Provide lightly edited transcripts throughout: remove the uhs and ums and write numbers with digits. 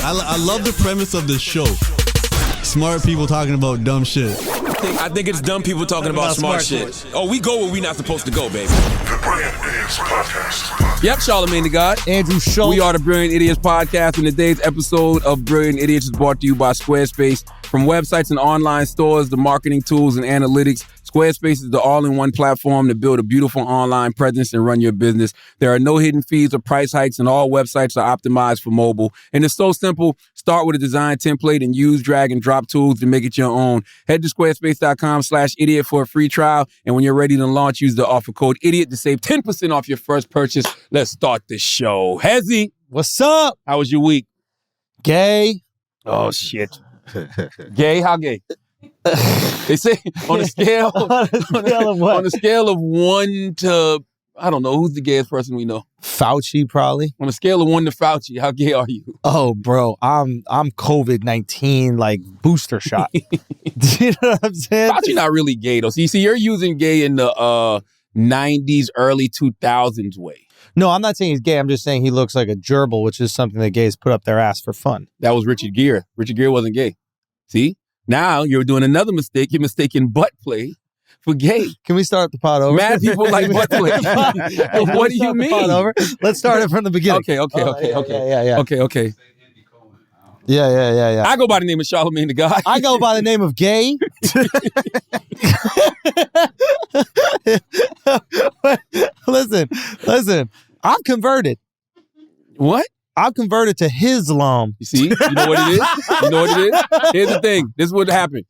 I love the premise of the show. Smart people talking about dumb shit. I think it's dumb people talking about smart shit. Oh, we go where we not supposed to go, baby. The Brilliant Idiots Podcast. Yep, Charlamagne the God. Andrew Schulz. We are the Brilliant Idiots Podcast, and today's episode of Brilliant Idiots is brought to you by Squarespace. From websites and online stores to marketing tools and analytics, Squarespace is the all-in-one platform to build a beautiful online presence and run your business. There are no hidden fees or price hikes, and all websites are optimized for mobile. And it's so simple. Start with a design template and use drag and drop tools to make it your own. Head to squarespace.com/idiot for a free trial. And when you're ready to launch, use the offer code IDIOT to save 10% off your first purchase. Let's start the show. Hezzy. What's up? How was your week? Gay. Oh, shit. Gay? How gay? They say on a scale of what? On a scale of 1 to, I don't know, who's the gayest person we know? Fauci, probably. On a scale of 1 to Fauci, how gay are you? Oh, bro, I'm COVID-19 like booster shot. Do you know what I'm saying? Fauci not really gay though. See, you're using gay in the 90s, early 2000s way. No, I'm not saying he's gay. I'm just saying he looks like a gerbil, which is something that gays put up their ass for fun. That was Richard Gere. Richard Gere wasn't gay. See? Now you're doing another mistake. You're mistaking butt play for gay. Can we start the pod over? Mad people like butt play. What do you mean? Pod over? Let's start it from the beginning. Okay. Yeah. Okay. Yeah. I go by the name of Charlamagne the God. I go by the name of Gay. Listen. I'm converted. What? I'm converted to Islam. You see? You know what it is? Here's the thing. This is what happened.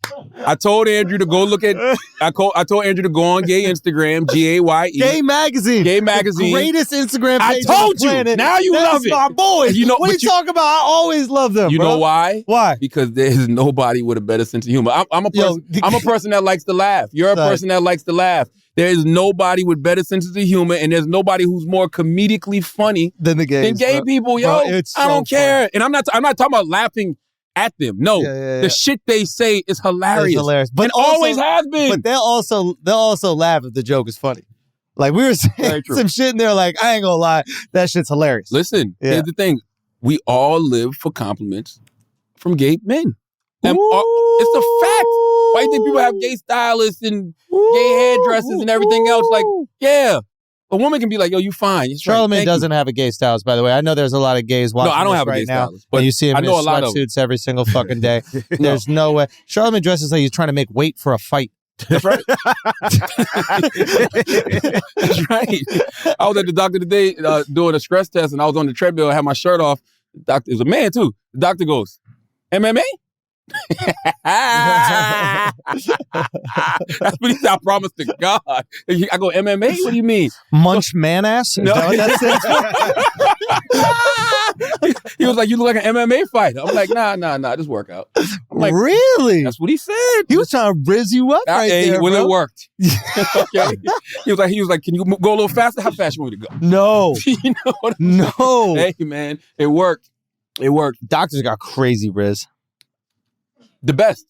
I told Andrew to go look at, I told Andrew to go on Gay Instagram, Gaye. Gay Magazine. Gay Magazine. The greatest Instagram page I told on the planet. you. Now you love it. That's my boys. You know, what are you talking about? I always love them, You bro. know why? Why? Because there's nobody with a better sense of humor. I'm a person that likes to laugh. You're a person that likes to laugh. There is nobody with better senses of humor, and there's nobody who's more comedically funny than the gays. Than gay people, yo. Bro, I don't care. And I'm not talking about laughing at them. No. The shit they say is hilarious. It's hilarious. But also, always has been. But they'll also laugh if the joke is funny. Like we were saying some shit and they're like, I ain't gonna lie, that shit's hilarious. Listen, here's the thing. We all live for compliments from gay men. And it's a fact. Why do you think people have gay stylists and gay hairdressers and everything else? Like, yeah. A woman can be like, yo, you fine. Charlamagne doesn't have a gay stylist, by the way. I know there's a lot of gays watching I don't have right a gay now. stylist. But you see him in his sweatsuits every single fucking day. There's no way. Charlamagne dresses like he's trying to make weight for a fight. That's right. That's right. I was at the doctor today doing a stress test, and I was on the treadmill. I had my shirt off. The doctor is a man, too. The doctor goes, MMA? That's what he said. I promise to God. I go, MMA? What do you mean? Munch man ass? No. He was like, you look like an MMA fighter. I'm like, nah, just work out. I'm like, really? That's what he said. He was trying to rizz you up there, well, bro. it worked. Okay. He was like, can you go a little faster? How fast you want me to go? No. You know what I'm saying? Hey, man, it worked. It worked. Doctors got crazy rizz. The best.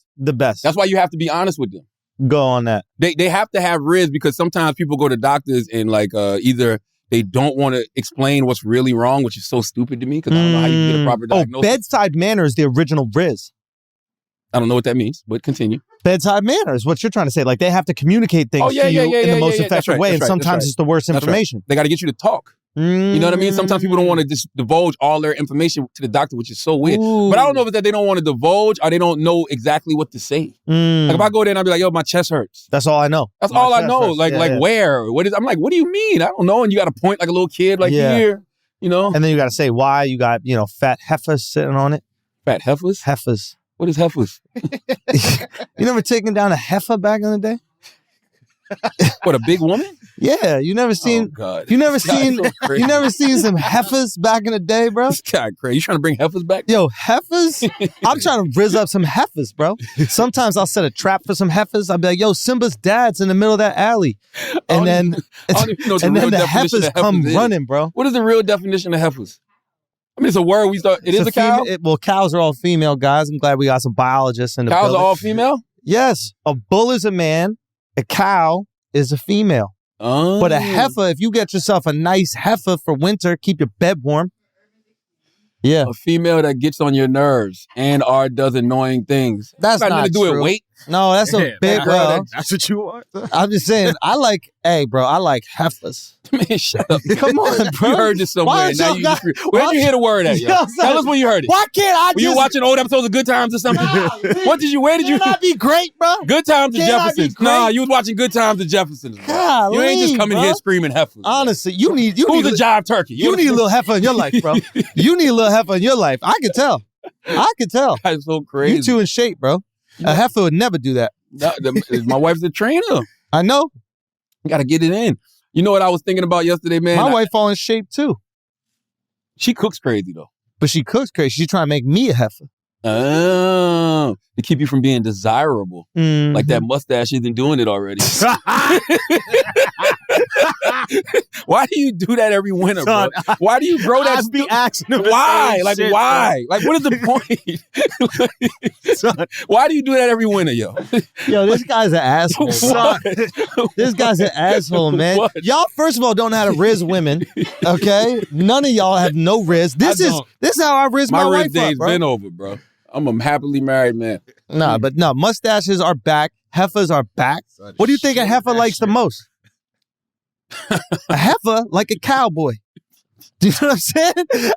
That's why you have to be honest with them. Go on that. They have to have riz because sometimes people go to doctors and like either they don't want to explain what's really wrong, which is so stupid to me because I don't know how you get a proper diagnosis. Bedside manner is the original riz. I don't know what that means, but continue. Bedside manner is what you're trying to say. Like they have to communicate things to you in the most effective way, and sometimes it's the worst information. They got to get you to talk. You know what I mean? Sometimes people don't want to just divulge all their information to the doctor, which is so weird. But I don't know if it's that they don't want to divulge or they don't know exactly what to say. Like if I go there and I'll be like, yo, my chest hurts. That's all I know. That's all I know. Hurts. Where? What is? I'm like, what do you mean? I don't know. And you got to point like a little kid, like here, you know? And then you got to say why. You got, fat heifers sitting on it. Fat heifers? Heifers. What is heifers? You never taken down a heifer back in the day? What, a big woman? Yeah, you never seen. Oh God. You never seen some heifers back in the day, bro. This guy crazy. You trying to bring heifers back? Yo, heifers. I'm trying to rizz up some heifers, bro. Sometimes I'll set a trap for some heifers. I'll be like, yo, Simba's dad's in the middle of that alley, and then the heifers come running, bro. What is the real definition of heifers? I mean, it's a word we start. It is a cow. Well, cows are all female, guys. I'm glad we got some biologists in the building. Cows are all female? Yes. A bull is a man. A cow is a female. But a heifer, if you get yourself a nice heifer for winter, keep your bed warm. Yeah. A female that gets on your nerves and or does annoying things. That's got not nothing to do true. with weight. No, that's a big girl. That's what you want? I'm just saying, I like heifers. Man, shut up. Come on, bro. You heard this somewhere. Why Now y'all you got- where'd you hear the word at, yo? Yo, Tell us where you heard it. Why can't I Were you watching old episodes of Good Times or something? Where did you? Can I be great, bro? Good Times of Can I be Jeffersons. great? Nah, you was watching Good Times of Jeffersons. Bro. Golly, You ain't just coming bro. here screaming heifers. Honestly, you need Who's a jive turkey? You need a little heifer in your life, bro. You need a little heifer in your life. I can tell. That's so crazy. You two in shape, bro. A heifer would never do that. My wife's a trainer. I know. Got to get it in. You know what I was thinking about yesterday, man? My wife fall in shape too, She cooks crazy though. but she cooks crazy. She trying to make me a heifer. Oh, to keep you from being desirable. Mhm. Like that mustache isn't doing it already. Why do you do that every winter, bro? Son, Why do you grow that? I'd be asking him the Why? same Like shit, why? Like what is the point? Son. Why do you do that every winter, yo? Yo, this guy's an asshole. bro. What? This guy's an asshole, man. What? Y'all, first of all, don't know how to riz women. Okay, none of y'all have no riz. This is how I riz my My wife rib day's up, bro. been over, bro. I'm a happily married man. Nah, but no, mustaches are back. Heifers are back. What do you think a heifer likes the most? A heifer like a cowboy. Do you know what I'm saying?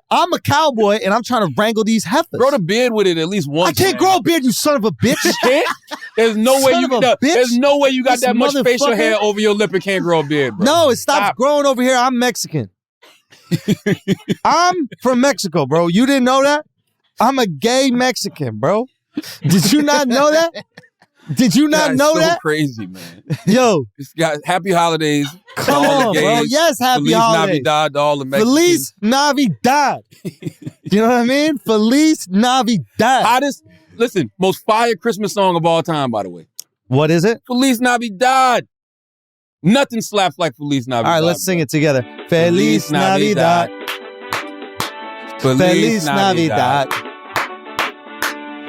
I'm a cowboy and I'm trying to wrangle these heifers. Grow the beard with it at least once. I can't grow a beard, you son of a bitch. You can't? There's no way Son you of a can. bitch. There's no way you got This that much facial motherfucker. hair over your lip and can't grow a beard, bro. No, it stops Stop. growing over here. I'm Mexican. I'm from Mexico, bro. You didn't know that? I'm a gay Mexican, bro. Did you not know that? Did you not That's know so that? crazy, man. Yo, This guy, happy holidays. to come all on, the bro. gays. Yes, happy Feliz holidays. Navidad to all the Mexicans. Feliz Navidad. Do you know what I mean? Feliz Navidad. Hottest, listen, most fire Christmas song of all time, by the way. What is it? Feliz Navidad. Nothing slaps like Feliz Navidad. All right, let's sing it together. Feliz Navidad. Feliz Navidad.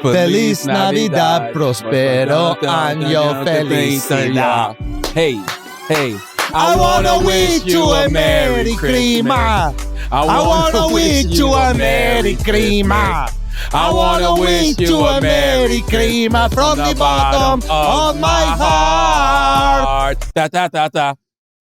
Feliz Navidad. Prospero año felicidad. Hey, hey. I wanna wish you a Merry Christmas. I wanna wish you a Merry Christmas. I wanna wish you a Merry Christmas from the bottom of my heart. Da, da, da, da.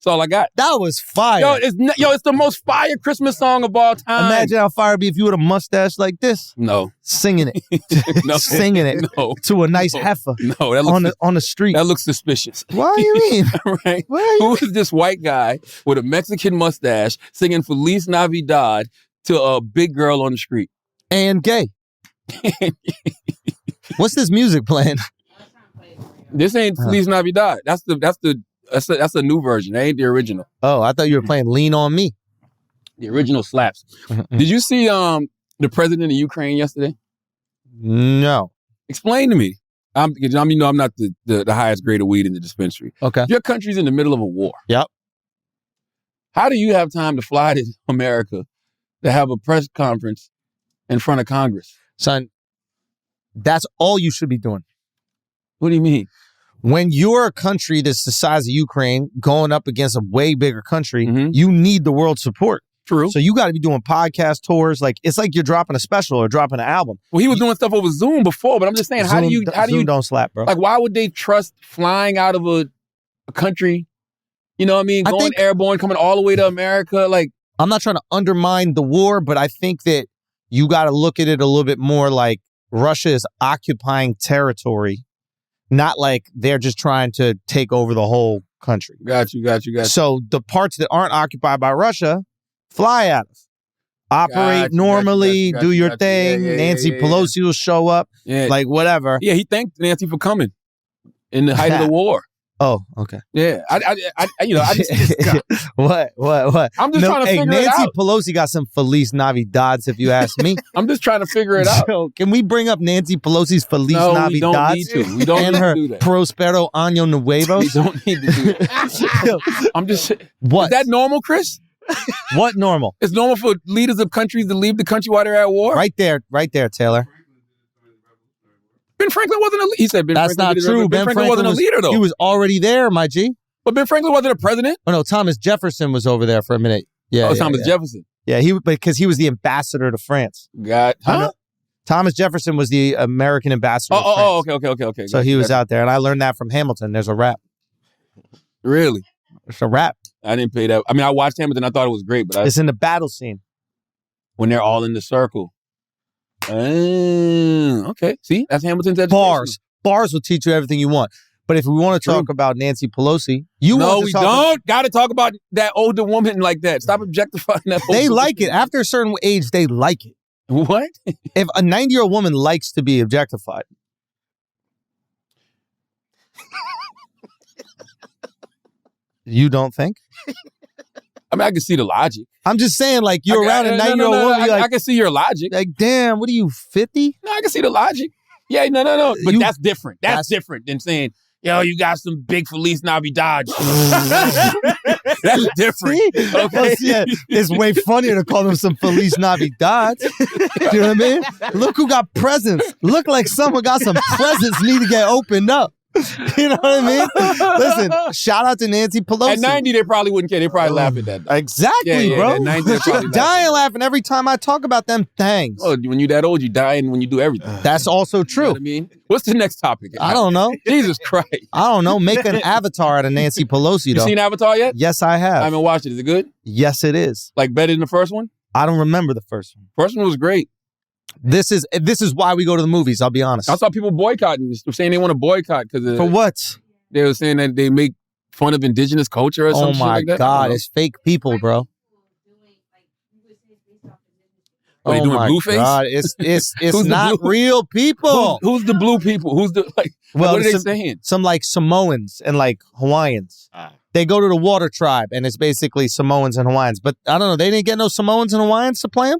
That's all I got. That was fire. Yo, it's the most fire Christmas song of all time. Imagine how fire it'd be if you had a mustache like this, No. singing it, No. singing it No. to a nice No. heifer No, that looks, on the street. that looks suspicious. What do you mean? Right? What are you Who is this white guy with a Mexican mustache singing Feliz Navidad to a big girl on the street? And gay. What's this music playing? This ain't Feliz Navidad. That's a new version. That ain't the original. Oh, I thought you were playing Lean on Me. The original slaps. Did you see the president of Ukraine yesterday? No. Explain to me. I'm not the highest grade of weed in the dispensary. Okay. Your country's in the middle of a war. Yep. How do you have time to fly to America to have a press conference in front of Congress? Son, that's all you should be doing. What do you mean? When you're a country that's the size of Ukraine going up against a way bigger country, Mhm. you need the world's support. True. So you got to be doing podcast tours. Like it's like you're dropping a special or dropping an album. Well, he was doing stuff over Zoom before, but I'm just saying, how do you Zoom don't slap, bro? like, why would they trust flying out of a country? You know what I mean? I Going think- airborne, coming all the way to America. Like, I'm not trying to undermine the war, but I think that you got to look at it a little bit more like Russia is occupying territory, not like they're just trying to take over the whole country. got you. So the parts that aren't occupied by Russia, fly at us. Operate Got you, normally, got do you, your got you. thing. Yeah, Nancy yeah. Pelosi will show up, Yeah, like whatever. yeah. He thanked Nancy for coming in the height of the war. Oh, okay. Yeah, I just, What? I'm just trying to figure it Nancy out. Pelosi got some Feliz Navidads, if you ask me. I'm just trying to figure it out. So, can we bring up Nancy Pelosi's Feliz No, Navidads? we don't need to. We don't and need her to do that. Prospero Año We Nuevos? don't need to do that. I'm just. What? Is that normal, Chris? What normal? It's normal for leaders of countries to leave the country while they're at war. Right there, Taylor. Ben Franklin wasn't a. He said Ben That's Franklin not did it. true. Ben Franklin wasn't a leader though. He was already there, my G. But Ben Franklin wasn't a president. Oh no, Thomas Jefferson was over there for a minute. Yeah. Oh, yeah, Thomas yeah. Jefferson. Yeah, because he was the ambassador to France. Thomas Jefferson was the American ambassador to France. Okay. So he was out there, and I learned that from Hamilton. There's a rap. Really? It's a rap. I didn't pay that. I mean, I watched Hamilton. I thought it was great, but it's in the battle scene. When they're all in the circle. Okay. See, that's Hamilton's education. Bars will teach you everything you want. But if we want to talk about Nancy Pelosi, we don't. Got to talk about that older woman like that. Stop objectifying that. They like it. After a certain age, they like it. What? If a 90-year-old woman likes to be objectified. You don't think? I mean, I can see the logic. I'm just saying, like, you're around a 90-year-old woman. I can see your logic. Like, damn, what are you, 50? No, I can see the logic. Yeah, no. But that's different. That's different than saying, yo, you got some big Feliz Navidad. That's different. Okay? Yeah, it's way funnier to call them some Feliz Navidad. Do you know what I mean? Look who got presents. Look like someone got some presents need to get opened up. You know what I mean? Listen, shout out to Nancy Pelosi. At 90, they probably wouldn't care. They probably laugh at that. Exactly, bro. At 90, She's dying laughing every time I talk about them things. Oh, when you're that old, you dying when you do everything. That's also true. You know what I mean? What's the next topic? I don't know. Jesus Christ. I don't know. Make an avatar out of Nancy Pelosi, though. You seen Avatar yet? Yes, I have. I haven't watched it. Is it good? Yes, it is. Like better than the first one? I don't remember the first one. First one was great. This is why we go to the movies, I'll be honest. I saw people boycotting, saying they want to boycott because for what? They were saying that they make fun of indigenous culture or some shit like that. Oh my God, it's fake people, bro. Are they doing Blueface? God, it's not real people. Who's the blue people? Who's the what are they saying? Some like Samoans and like Hawaiians. They go to the water tribe and it's basically Samoans and Hawaiians. But I don't know, they didn't get no Samoans and Hawaiians to play them?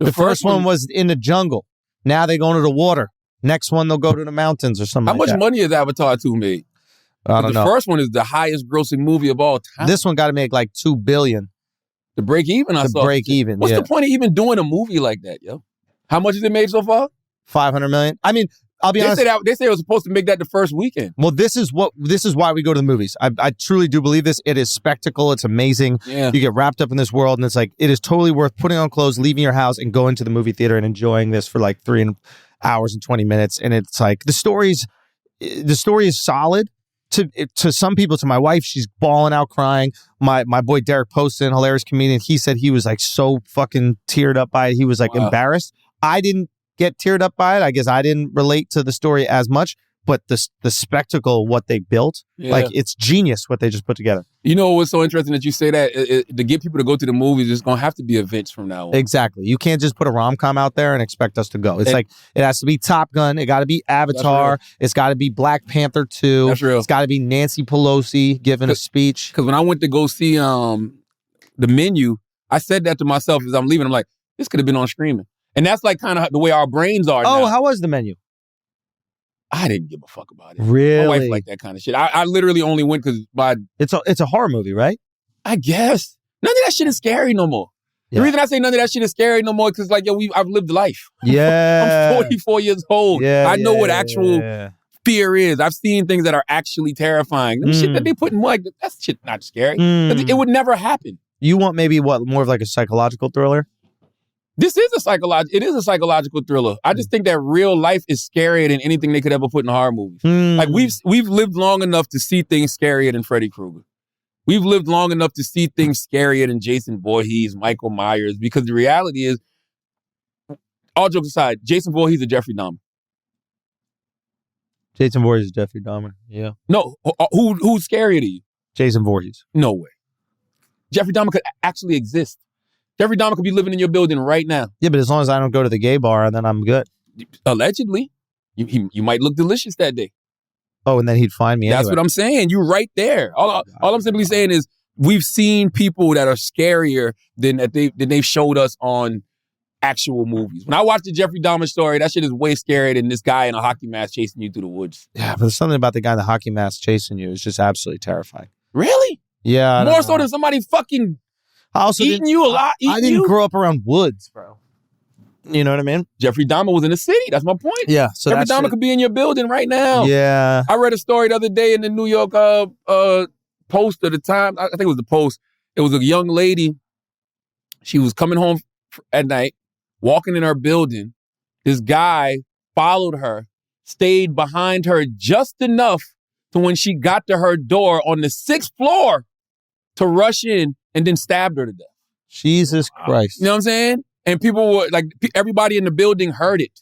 The first one was in the jungle. Now they go into the water. Next one, they'll go to the mountains or something. How much money has Avatar 2 made? I don't know. The first one is the highest grossing movie of all time. This one got to make like $2 billion. To break even, I saw. Break even, What's the point of even doing a movie like that, yo? How much has it made so far? $500 million. I mean, I'll be honest. They say it was supposed to make that the first weekend. Well, this is why we go to the movies. I truly do believe this. It is spectacle. It's amazing. Yeah. You get wrapped up in this world, and it's like it is totally worth putting on clothes, leaving your house, and going to the movie theater and enjoying this for like 3 hours and 20 minutes. And it's like the story is solid. To some people, to my wife, she's bawling out, crying. My boy Derek Poston, hilarious comedian, he said he was like so fucking teared up by it. He was like embarrassed. I didn't get teared up by it. I guess I didn't relate to the story as much, but the spectacle, what they built, like it's genius what they just put together. You know what's so interesting that you say that? To get people to go to the movies, it's going to have to be events from now on. Exactly. You can't just put a rom-com out there and expect us to go. It's like, it has to be Top Gun. It got to be Avatar. It's got to be Black Panther 2. That's real. It's got to be Nancy Pelosi giving a speech. Because when I went to go see The Menu, I said that to myself as I'm leaving. I'm like, this could have been on streaming. And that's like kind of the way our brains are now. Oh, how was The Menu? I didn't give a fuck about it. Really? My wife liked that kind of shit. I literally only went because it's a horror movie, right? I guess. None of that shit is scary no more. Yeah. The reason I say none of that shit is scary no more because like, yo, I've lived life. Yeah. I'm 44 years old. Yeah, I know what actual fear is. I've seen things that are actually terrifying. The shit that they put in like, that's shit not scary. It would never happen. You want maybe more of like a psychological thriller? It is a psychological thriller. I just think that real life is scarier than anything they could ever put in horror movies. Like we've lived long enough to see things scarier than Freddy Krueger. We've lived long enough to see things scarier than Jason Voorhees, Michael Myers, because the reality is, all jokes aside, Jason Voorhees is Jeffrey Dahmer. Jason Voorhees is Jeffrey Dahmer. Yeah. No, who's scarier to you? Jason Voorhees. No way. Jeffrey Dahmer could actually exist. Jeffrey Dahmer could be living in your building right now. Yeah, but as long as I don't go to the gay bar, then I'm good. Allegedly. You might look delicious that day. Oh, and then he'd find me That's anyway. what I'm saying. You're right there. All I'm simply saying is we've seen people that are scarier than they've showed us on actual movies. When I watched the Jeffrey Dahmer story, that shit is way scarier than this guy in a hockey mask chasing you through the woods. Yeah, but there's something about the guy in the hockey mask chasing you is just absolutely terrifying. Really? Yeah. More so than somebody fucking eating you a lot. I didn't grow up around woods, bro. You know what I mean? Jeffrey Dahmer was in the city. That's my point. Yeah. So Jeffrey Dahmer could be in your building right now. Yeah. I read a story the other day in the New York Post at the time. I think it was the Post. It was a young lady. She was coming home at night, walking in her building. This guy followed her, stayed behind her just enough to when she got to her door on the 6th floor to rush in and then stabbed her to death. Jesus Christ. You know what I'm saying? And people were like, everybody in the building heard it.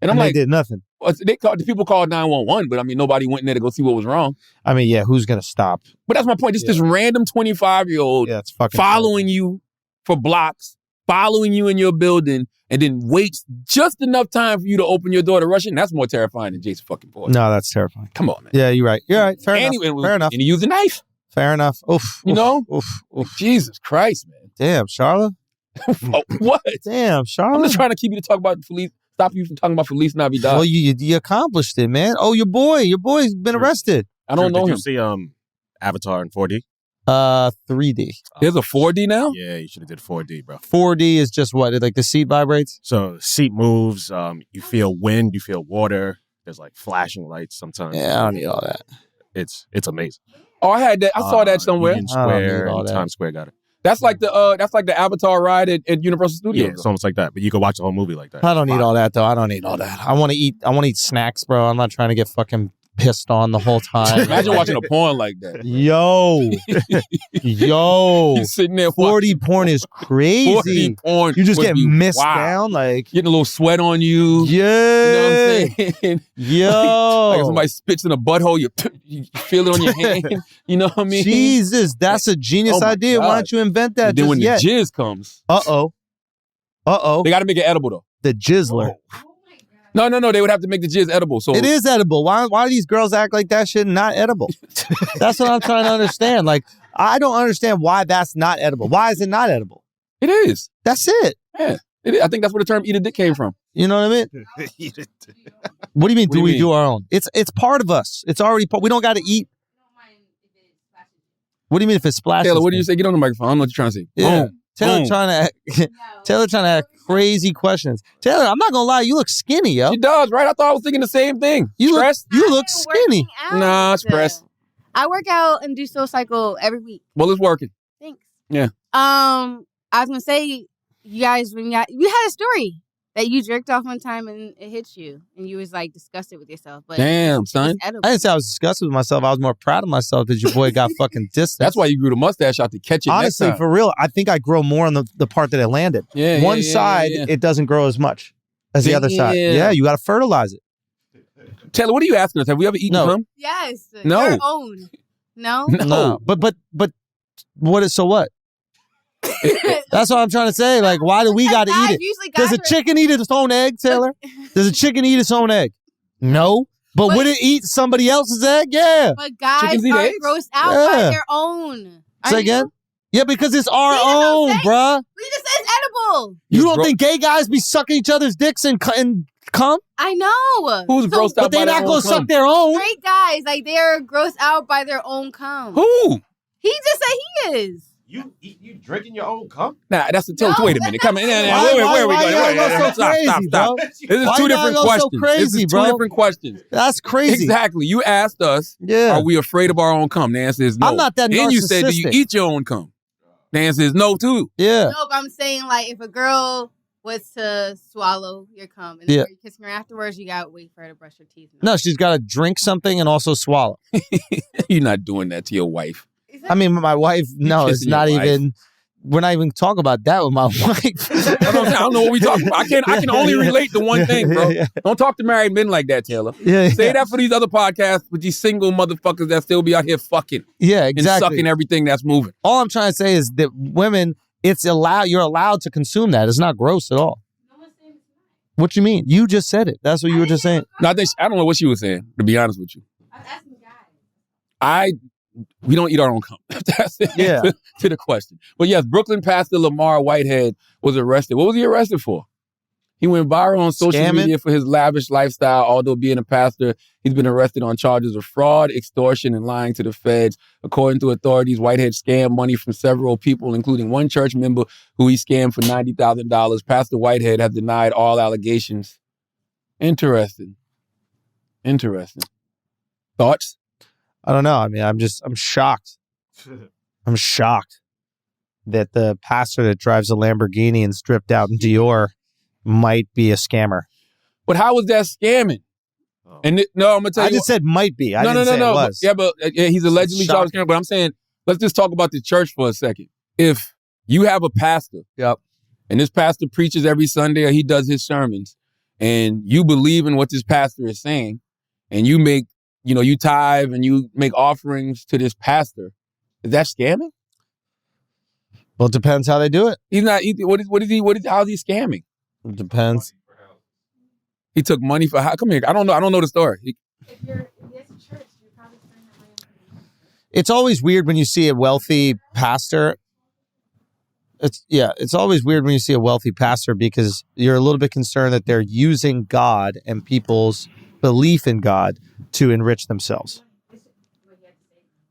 And I'm like, they did nothing. The people called 911, but I mean, nobody went in there to go see what was wrong. I mean, yeah, who's going to stop? But that's my point. Just this random 25-year-old following you for blocks, following you in your building, and then waits just enough time for you to open your door to rush in. That's more terrifying than Jason fucking Ford. No, that's terrifying. Come on, man. Yeah, you're right. You're right. Fair enough. Fair enough. And he used a knife. Fair enough. Oof. You know? Oof. Jesus Christ, man. Damn, Charla. What? Damn, Charla. I'm just trying to keep you to talk about stop you from talking about Feliz Navidad. Well, you accomplished it, man. Oh, your boy's been arrested. I don't know him. Did you see Avatar in 4D? 3D. There's a 4D now? Yeah, you should have did 4D, bro. 4D is just what? Like the seat vibrates? So seat moves, you feel wind, you feel water. There's like flashing lights sometimes. Yeah, I don't need all that. It's amazing. Oh, I had that. I saw that somewhere. Union Square and Times Square got it. That's like the Avatar ride at Universal Studios. Yeah, it's almost like that. But you can watch the whole movie like that. I don't need all that though. I don't need all that. I want to eat snacks, bro. I'm not trying to get fucking pissed on the whole time. Imagine watching a porn like that. Yo. You're sitting there 40 porn is crazy. 40 porn. You just get missed wild. down, like getting a little sweat on you. Yeah. You know what I'm saying? Yo. Like somebody spits in a butthole, you feel it on your hand. You know what I mean? Jesus, that's a genius idea. God. Why don't you invent that? And then when the jizz comes. Uh-oh. They got to make it edible though. The jizzler. No. They would have to make the jizz edible. So it is edible. Why do these girls act like that shit not edible? That's what I'm trying to understand. Like, I don't understand why that's not edible. Why is it not edible? It is. That's it. Yeah. I think that's where the term eat a dick came from. You know what I mean? What do you mean, we do our own? It's part of us. It's already part. We don't got to eat. What do you mean if it splashes? Taylor, what do you say? Get on the microphone. I don't know what you're trying to say. Yeah. Boom. Taylor trying to ask crazy questions. Taylor, I'm not gonna lie, you look skinny, yo. She does, right? I thought I was thinking the same thing. You stress? look skinny. Nah, stress. I work out and do SoulCycle every week. Well, it's working. Thanks. Yeah. I was gonna say, you guys, you had a story that you jerked off one time and it hit you, and you was like disgusted with yourself. But damn, son. I didn't say I was disgusted with myself. I was more proud of myself that your boy got fucking distance. That's why you grew the mustache out to catch it. Honestly, next time. for real, I think I grow more on the part that it landed. Yeah, one side, it doesn't grow as much as the other side. Yeah, you got to fertilize it. Tayllo, what are you asking us? Have we ever eaten cum? Yes. No. Your own. No. No. But what is so what? That's what I'm trying to say. Like, why do we got to eat it? Does a chicken eat its own egg, Taylor? Does a chicken eat its own egg? No. But would it eat somebody else's egg? Yeah. But guys are grossed out by their own. Say again? Yeah, because it's our own, bruh. Rita says edible. You don't think gay guys be sucking each other's dicks and cum? I know. Who's grossed out by their own cum? But they're not going to suck their own. Straight guys, like, they're grossed out by their own cum. Who? He just said he is. You drinking your own cum? Nah, that's the no, wait a minute. Come on. Where are we going? Stop. This is two different questions. This is two different questions. That's crazy. Exactly. You asked us, are we afraid of our own cum? The answer is no. I'm not that narcissistic. Then you said, do you eat your own cum? The answer is no, too. Yeah. No, but I'm saying, like, if a girl was to swallow your cum and then you're kissing her afterwards, you got to wait for her to brush her teeth. No, she's got to drink something and also swallow. You're not doing that to your wife. I mean, my wife, no, it's not even, we're not even talking about that with my wife. I don't know what we talking about. I can only relate to one thing, bro. Don't talk to married men like that, Taylor. Say that for these other podcasts with these single motherfuckers that still be out here fucking. Yeah, exactly. And sucking everything that's moving. All I'm trying to say is that women, you're allowed to consume that. It's not gross at all. What you mean? You just said it. That's what you were just saying. No, I don't know what she was saying, to be honest with you. I was asking guys. We don't eat our own cum. That's the answer to the question. But yes, Brooklyn pastor Lamar Whitehead was arrested. What was he arrested for? He went viral on social media for his lavish lifestyle. Although being a pastor, he's been arrested on charges of fraud, extortion, and lying to the feds. According to authorities, Whitehead scammed money from several people, including one church member who he scammed for $90,000. Pastor Whitehead has denied all allegations. Interesting. Thoughts? I don't know. I mean, I'm shocked. I'm shocked. that the pastor that drives a Lamborghini and stripped out in Dior might be a scammer. But how was that scamming? And no, I'm gonna tell you. I just said might be. I didn't say it was. Yeah, but he's allegedly charged scammer. But I'm saying, let's just talk about the church for a second. If you have a pastor, and this pastor preaches every Sunday or he does his sermons, and you believe in what this pastor is saying, and you make, you tithe and you make offerings to this pastor, is that scamming? Well, it depends how they do it. He's not. How is he scamming? It depends. He took money for how? Come here. I don't know the story. If you're a church, you're probably spending that money. It's always weird when you see a wealthy pastor. It's always weird when you see a wealthy pastor because you're a little bit concerned that they're using God and people's belief in God to enrich themselves.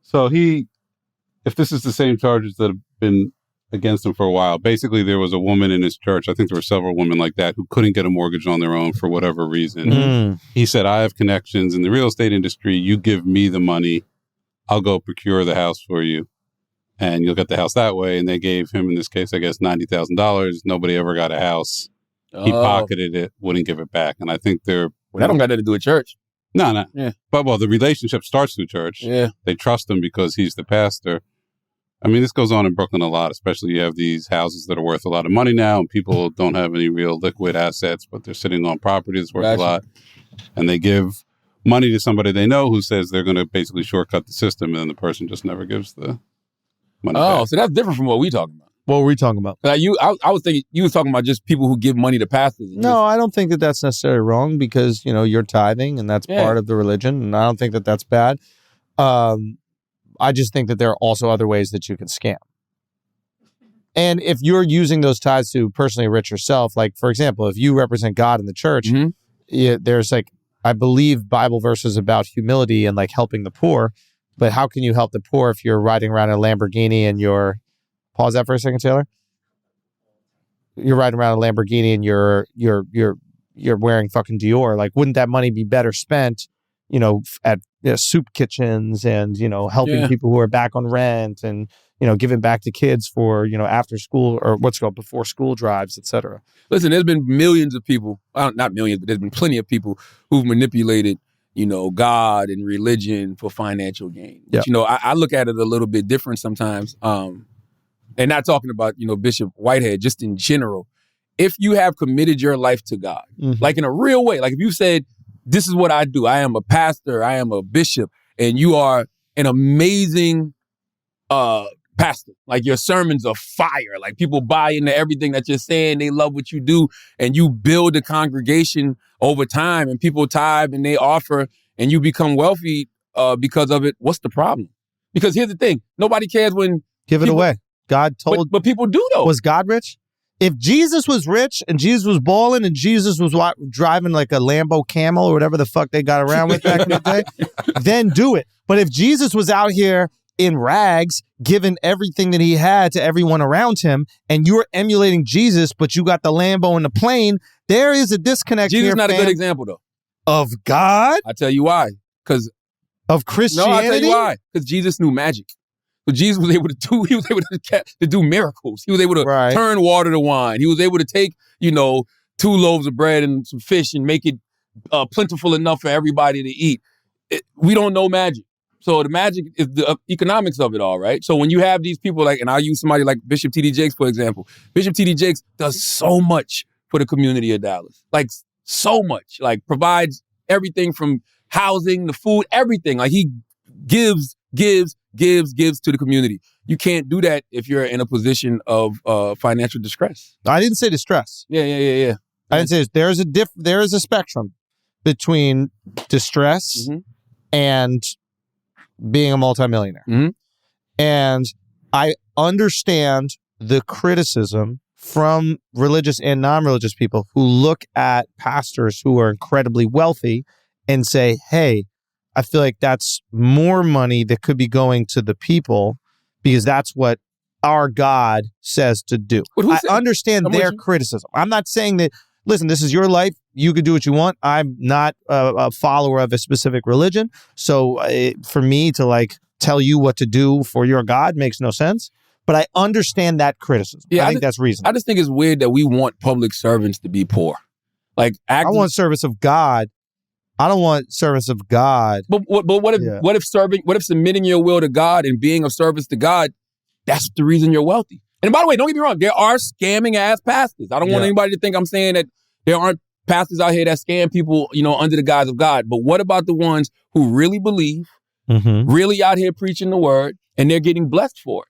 So if this is the same charges that have been against him for a while, basically there was a woman in his church, I think there were several women like that, who couldn't get a mortgage on their own for whatever reason. He said, I have connections in the real estate industry. You give me the money. I'll go procure the house for you. And you'll get the house that way. And they gave him, in this case, I guess, $90,000. Nobody ever got a house. He pocketed it, wouldn't give it back. And I think they're... Well, that don't got nothing to do with church. No. Yeah. But, the relationship starts through church. Yeah. They trust him because he's the pastor. I mean, this goes on in Brooklyn a lot, especially you have these houses that are worth a lot of money now, and people don't have any real liquid assets, but they're sitting on property that's worth a lot. And they give money to somebody they know who says they're going to basically shortcut the system, and then the person just never gives the money back. So that's different from what we talking about. What were we talking about? I was thinking you was talking about just people who give money to pastors. No, I don't think that that's necessarily wrong because, you're tithing and that's part of the religion. And I don't think that that's bad. I just think that there are also other ways that you can scam. And if you're using those tithes to personally enrich yourself, like, for example, if you represent God in the church, there's I believe Bible verses about humility and helping the poor. But how can you help the poor if you're riding around in a Lamborghini and you're... Pause that for a second, Taylor. You're riding around a Lamborghini and you're wearing fucking Dior. Wouldn't that money be better spent, at soup kitchens and helping people who are back on rent and giving back to kids for after school or before school drives, etc. Listen, there's been millions of people, not millions, but there's been plenty of people who've manipulated God and religion for financial gain. But, I look at it a little bit different sometimes. And not talking about, Bishop Whitehead, just in general. If you have committed your life to God, in a real way, if you said, this is what I do. I am a pastor. I am a bishop. And you are an amazing pastor. Your sermons are fire. People buy into everything that you're saying. They love what you do. And you build a congregation over time. And people tithe and they offer. And you become wealthy because of it. What's the problem? Because here's the thing. Nobody cares when... Give it away. God told... But people do, though. Was God rich? If Jesus was rich and Jesus was balling and Jesus was driving a Lambo-Camel or whatever the fuck they got around with back in the day, then do it. But if Jesus was out here in rags, giving everything that he had to everyone around him, and you're emulating Jesus, but you got the Lambo and the plane, there is a disconnect Jesus here, is not a good example, though. Of God? I'll tell you why. Because... Of Christianity? No, I'll tell you why. Because Jesus knew magic. But Jesus was able to do miracles. He was able to turn water to wine. He was able to take, 2 loaves of bread and some fish and make it plentiful enough for everybody to eat. We don't know magic. So the magic is the economics of it all, right? So when you have these people and I'll use somebody like Bishop T.D. Jakes, for example. Bishop T.D. Jakes does so much for the community of Dallas. So much. Provides everything from housing, the food, everything. He gives to the community. You can't do that if you're in a position of financial distress. I didn't say distress. Yeah. I didn't say there is a spectrum between distress and being a multimillionaire. And I understand the criticism from religious and non-religious people who look at pastors who are incredibly wealthy and say, hey, I feel like that's more money that could be going to the people because that's what our God says to do. I understand their criticism. I'm not saying that, listen, this is your life. You can do what you want. I'm not a follower of a specific religion. So for me to tell you what to do for your God makes no sense. But I understand that criticism. Yeah, I think that's reasonable. I just think it's weird that we want public servants to be poor. Like, I want service of God. I don't want service of God. But what if submitting your will to God and being of service to God, that's the reason you're wealthy? And by the way, don't get me wrong, there are scamming ass pastors. I don't want anybody to think I'm saying that there aren't pastors out here that scam people, under the guise of God. But what about the ones who really believe, really out here preaching the word, and they're getting blessed for it?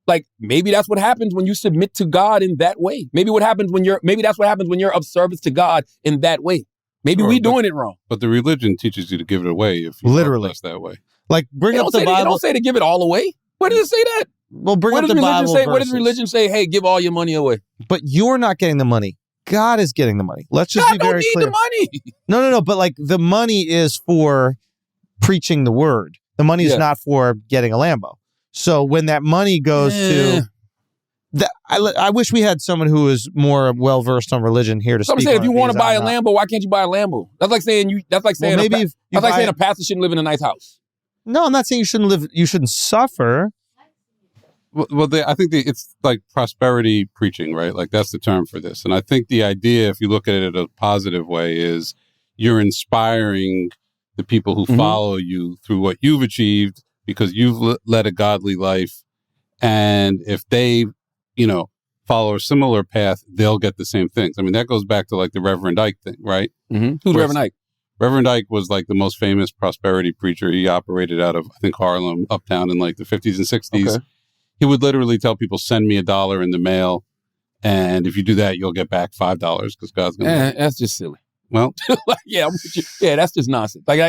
Like, maybe that's what happens when you submit to God in that way. Maybe that's what happens when you're of service to God in that way. Maybe we doing it wrong. But the religion teaches you to give it away if you are blessed that way. Like, bring up the Bible. They don't say to give it all away. Where does it say that? Well, bring up the Bible verses. What does religion say? Hey, give all your money away. But you're not getting the money. God is getting the money. Let's just be very clear. God don't need the No. money. But like, the money is for preaching the word. The money is not for getting a Lambo. So when that money goes to... I wish we had someone who is more well versed on religion here to speak. I'm saying, if you want to buy a Lambo, why can't you buy a Lambo? That's like saying a pastor shouldn't live in a nice house. No, I'm not saying you shouldn't live. You shouldn't suffer. Well, I think it's like prosperity preaching, right? Like, that's the term for this. And I think the idea, if you look at it in a positive way, is you're inspiring the people who follow you through what you've achieved because you've led a godly life, and if they follow a similar path, they'll get the same things. I mean, that goes back to like the Reverend Ike thing, right? Who's Reverend Ike? Reverend Ike was like the most famous prosperity preacher. He operated out of, I think, Harlem, uptown in like the 50s and 60s. Okay. He would literally tell people, send me $1 in the mail, and if you do that, you'll get back $5 because God's going to... That's just silly. Well... yeah, that's just nonsense. Like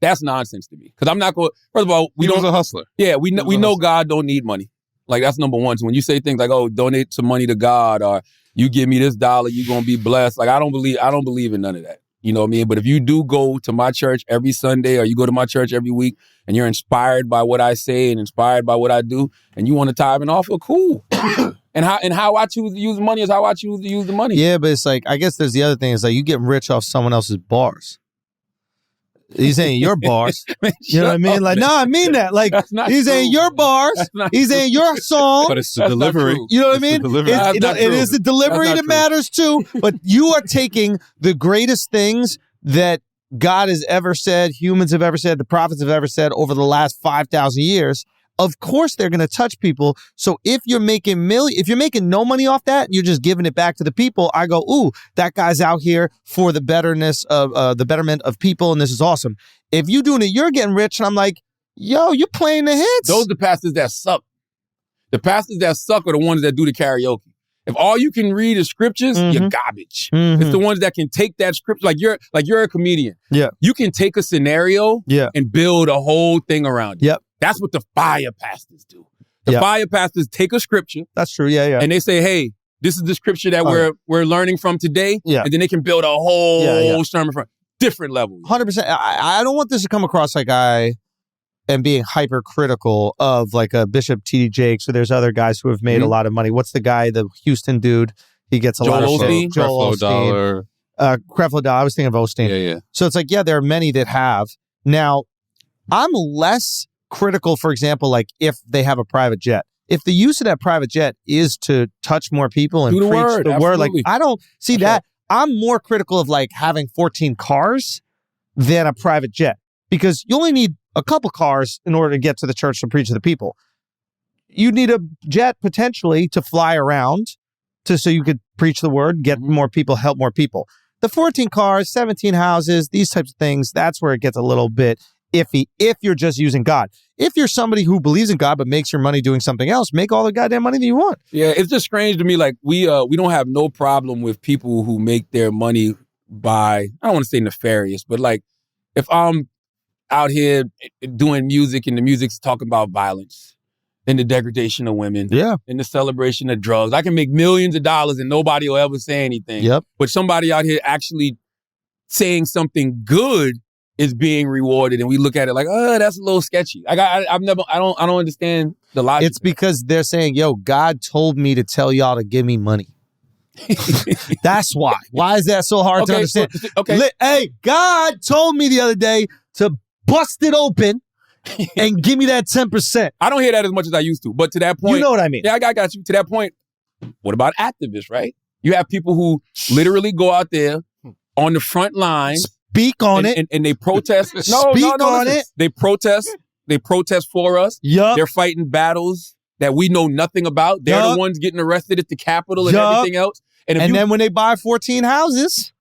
that's nonsense to me. Because I'm not going... First of all, he was a hustler. Yeah, we know God don't need money. Like, that's number one. So when you say things like, oh, donate some money to God, or you give me this $1, you're going to be blessed. Like, I don't believe in none of that. You know what I mean? But if you do go to my church every Sunday, or you go to my church every week, and you're inspired by what I say and inspired by what I do, and you want to tithe and offer, cool. and how I choose to use the money is how I choose to use the money. Yeah, but it's like, I guess there's the other thing. Is like, you get rich off someone else's bars. He's saying your bars. You know what I mean? Like, no, I mean that. Like, he's saying your bars. He's saying your song. But it's the delivery. You know what I mean? It is the delivery that matters too. But you are taking the greatest things that God has ever said, humans have ever said, the prophets have ever said over the last 5,000 years. Of course, they're going to touch people. So if you're making no money off that, you're just giving it back to the people. I go, ooh, that guy's out here for the betterment of people, and this is awesome. If you doing it, you're getting rich, and I'm like, yo, you're playing the hits. Those are the pastors that suck. The pastors that suck are the ones that do the karaoke. If all you can read is scriptures, you're garbage. It's the ones that can take that script, like you're a comedian. Yeah, you can take a scenario and build a whole thing around it. Yep. That's what the fire pastors do. The fire pastors take a scripture. That's true. Yeah. And they say, hey, this is the scripture that we're learning from today. Yeah. And then they can build a whole sermon from different level. 100%. I don't want this to come across like I am being hypercritical of like a Bishop T.D. Jakes, or there's other guys who have made a lot of money. What's the guy, the Houston dude? He gets a lot of shit. Creflo Dollar. Creflo Dollar. I was thinking of Osteen. Yeah. So it's like, there are many that have. Now, I'm less critical, for example, like if they have a private jet. If the use of that private jet is to touch more people and preach the word, like I don't see that. I'm more critical of like having 14 cars than a private jet, because you only need a couple cars in order to get to the church to preach to the people. You need a jet potentially to fly around so you could preach the word, get more people, help more people. The 14 cars, 17 houses, these types of things, that's where it gets a little bit iffy if you're just using God. If you're somebody who believes in God but makes your money doing something else, make all the goddamn money that you want. Yeah, it's just strange to me. Like we don't have no problem with people who make their money by, I don't want to say nefarious, but like if I'm out here doing music and the music's talking about violence and the degradation of women, and the celebration of drugs, I can make millions of dollars and nobody will ever say anything. Yep. But somebody out here actually saying something good is being rewarded, and we look at it like, oh, that's a little sketchy. I don't understand the logic. It's because they're saying, yo, God told me to tell y'all to give me money. That's why. Why is that so hard to understand? Hey, God told me the other day to bust it open and give me that 10%. I don't hear that as much as I used to. But to that point, You know what I mean? Yeah, I got you. To that point, what about activists, right? You have people who literally go out there on the front lines. Speak on it. And they protest. Speak on it. They protest. They protest for us. Yup. They're fighting battles that we know nothing about. They're the ones getting arrested at the Capitol and everything else. And then when they buy 14 houses